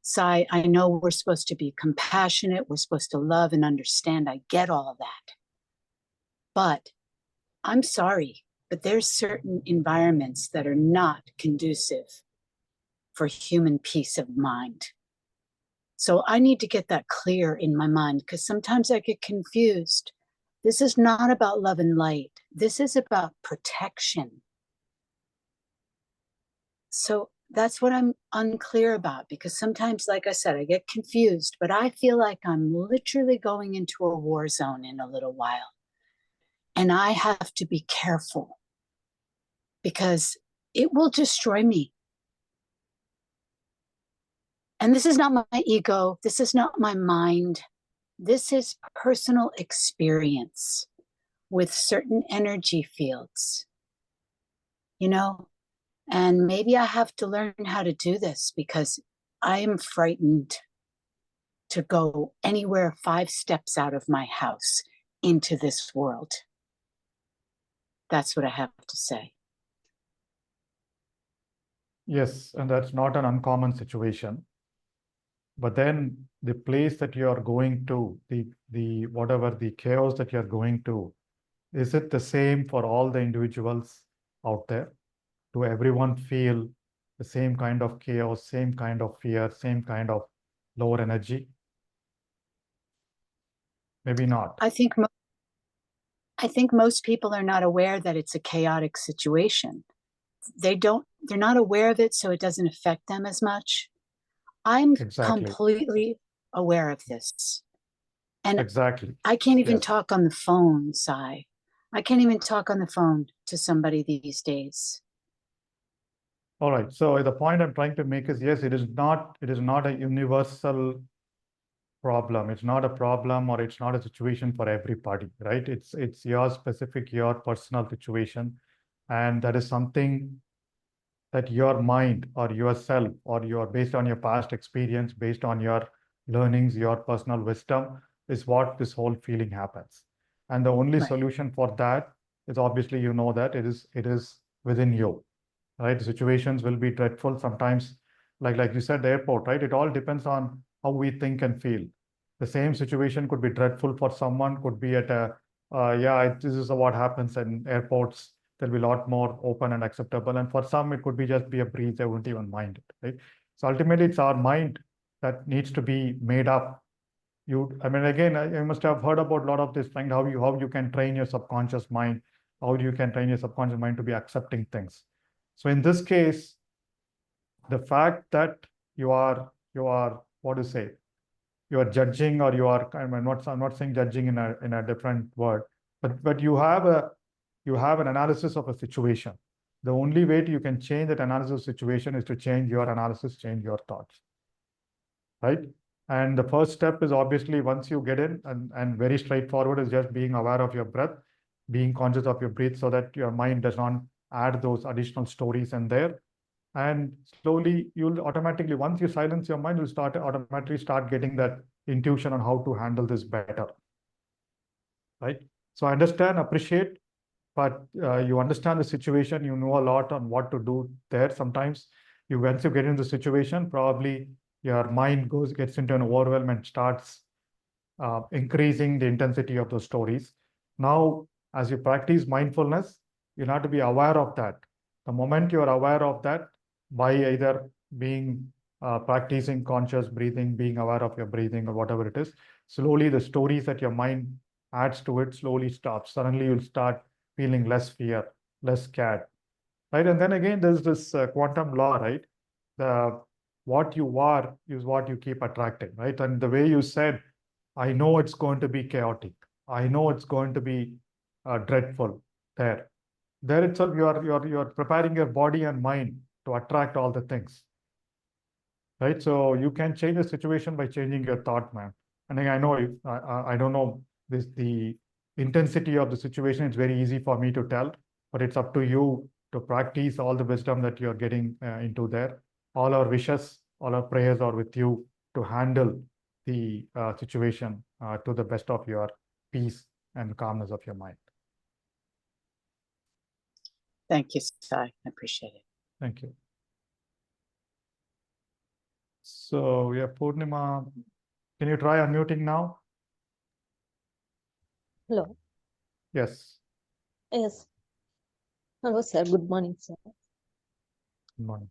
So I know we're supposed to be compassionate, we're supposed to love and understand. I get all of that. But I'm sorry, but there's certain environments that are not conducive for human peace of mind. So I need to get that clear in my mind, because sometimes I get confused. This is not about love and light. This is about protection. So that's what I'm unclear about, because sometimes, like I said, I get confused, but I feel like I'm literally going into a war zone in a little while. And I have to be careful, because it will destroy me. And this is not my ego. This is not my mind. This is personal experience with certain energy fields, and maybe I have to learn how to do this, because I am frightened to go anywhere 5 steps out of my house into this world. That's what I have to say. Yes, and that's not an uncommon situation. But then the place that you are going to, the whatever the chaos that you are going to, is it the same for all the individuals out there? Do everyone feel the same kind of chaos, same kind of fear, same kind of lower energy? maybe not. I think most people are not aware that it's a chaotic situation. They're not aware of it, so it doesn't affect them as much. I'm Exactly. completely aware of this. And Exactly. I can't even Yes. talk on the phone, Sai. I can't even talk on the phone to somebody these days. All right. So the point I'm trying to make is, yes, it is not a universal problem. It's not a problem, or it's not a situation for everybody, right? It's your specific, your personal situation. And that is something that your mind or yourself, or your, based on your past experience, based on your learnings, your personal wisdom, is what this whole feeling happens. And the only Right. solution for that is, obviously, you know, that it is within you, right? Situations will be dreadful sometimes, like you said, the airport, right? It all depends on how we think and feel. The same situation could be dreadful for someone, could be at a this is what happens in airports. There'll be a lot more open and acceptable, and for some it could be just be a breeze, they wouldn't even mind it, right? So ultimately it's our mind that needs to be made up. I mean, again, I must have heard about a lot of this thing, how you can train your subconscious mind, how you can train your subconscious mind to be accepting things. So in this case, the fact that you are what to say, you are judging, or you are, I'm not saying judging in a different word, but you have an analysis of a situation. The only way you can change that analysis situation is to change your analysis, change your thoughts, right? And the first step is, obviously, once you get in, and very straightforward, is just being aware of your breath, being conscious of your breath, so that your mind does not add those additional stories in there. And slowly, you'll automatically, once you silence your mind, you'll automatically start getting that intuition on how to handle this better, right? So understand, appreciate, but you understand the situation, you know a lot on what to do there. Sometimes once you get into the situation, probably your mind gets into an overwhelm and starts increasing the intensity of those stories. Now, as you practice mindfulness, you'll have to be aware of that. The moment you are aware of that, by either being practicing conscious breathing, being aware of your breathing, or whatever it is, slowly the stories that your mind adds to it slowly stops. Suddenly you'll start feeling less fear, less scared, right? And then again, there's this quantum law, right? The What you are is what you keep attracting, right? And the way you said, I know it's going to be chaotic, I know it's going to be dreadful, there itself, you're preparing your body and mind to attract all the things, right? So you can change the situation by changing your thought, man. And I know I don't know the intensity of the situation. It's very easy for me to tell, but it's up to you to practice all the wisdom that you're getting into there. All our wishes, all our prayers are with you to handle the situation to the best of your peace and calmness of your mind. Thank you, Sai. I appreciate it. Thank you. So we have Purnima. Can you try unmuting now? Hello. Yes. Yes. Hello, sir. Good morning, sir. Good morning.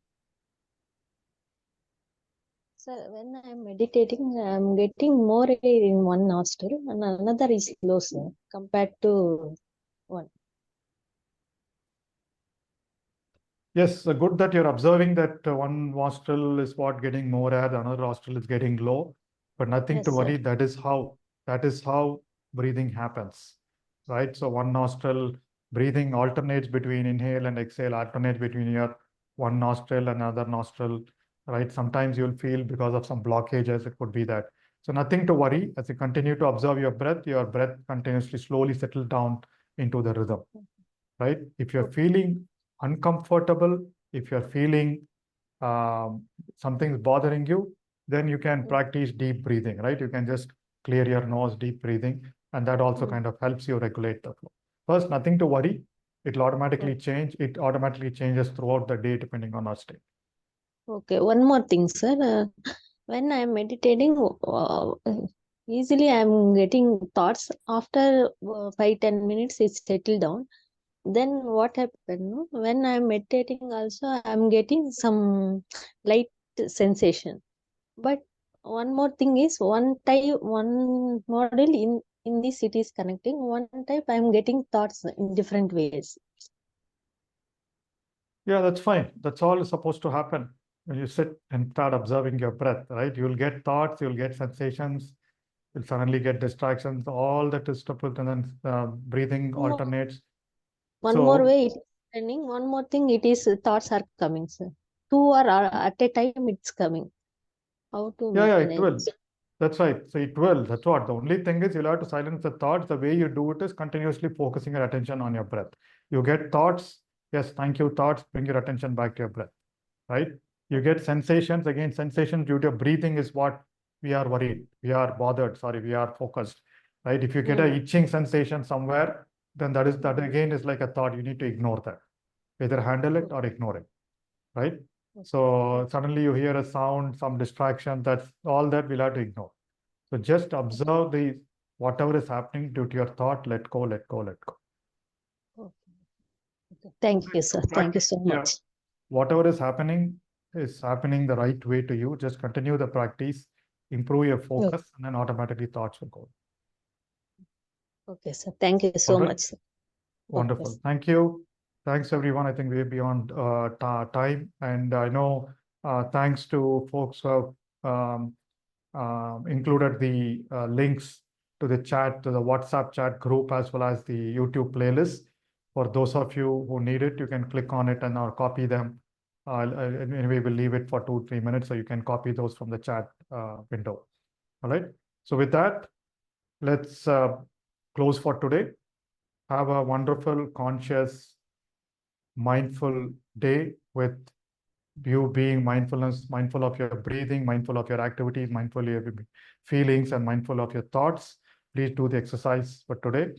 Sir, when I'm meditating, I'm getting more air in one nostril and another is low, sir, compared to one. Yes, good that you're observing that one nostril is what getting more air, the another nostril is getting low, but nothing to Yes, worry. sir. That is how breathing happens, right? So one nostril breathing alternates between inhale and exhale, alternates between your one nostril and another nostril, right? Sometimes you'll feel because of some blockages, it could be that. So nothing to worry. As you continue to observe your breath continuously slowly settle down into the rhythm, right? If you're feeling uncomfortable, if you're feeling something's bothering you, then you can practice deep breathing, right? You can just clear your nose, deep breathing, and that also kind of helps you regulate the flow. First, nothing to worry. It'll automatically change. It automatically changes throughout the day depending on our state. Okay, one more thing, sir. When I'm meditating, easily I'm getting thoughts. After 5-10 minutes, it's settled down. Then what happened? No? When I'm meditating, also I'm getting some light sensation. But one more thing is one model in this it is connecting. One type I'm getting thoughts in different ways. Yeah, that's fine. That's all is supposed to happen when you sit and start observing your breath, right? You'll get thoughts, you'll get sensations, you'll suddenly get distractions, all that is coupled, and then breathing One more- alternates. One So- more way it is happening. One more thing, it is thoughts are coming, sir. Two are at a time it's coming. How to Yeah, it manage? will. That's right. So it will. That's what. The only thing is you'll have to silence the thoughts. The way you do it is continuously focusing your attention on your breath. You get thoughts. Yes, thank you, thoughts. Bring your attention back to your breath, right? You get sensations. Again, sensations due to breathing is what we are worried. We are bothered. Sorry, we are focused, right? If you get a itching sensation somewhere, then that again is like a thought. You need to ignore that. Either handle it or ignore it, right? So suddenly you hear a sound, some distraction, that's all that we'll have to ignore. So just observe the whatever is happening due to your thought, let go, let go, let go. Okay. Thank you, sir. Thank you so Yeah. much. Whatever is happening the right way to you. Just continue the practice, improve your focus, and then automatically thoughts will go. Okay, sir. Thank you so All right. much, sir. Wonderful. Okay. Thank you. Thanks, everyone. I think we're beyond time. And I know thanks to folks who have included the links to the chat, to the WhatsApp chat group, as well as the YouTube playlist. For those of you who need it, you can click on it and or copy them. Anyway, we'll leave it for 2-3 minutes, so you can copy those from the chat window. All right. So with that, let's close for today. Have a wonderful, conscious, mindful day with you being mindful of your breathing, mindful of your activities, mindful of your feelings, and mindful of your thoughts. Please do the exercise for today,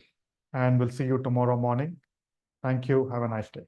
and we'll see you tomorrow morning. Thank you. Have a nice day.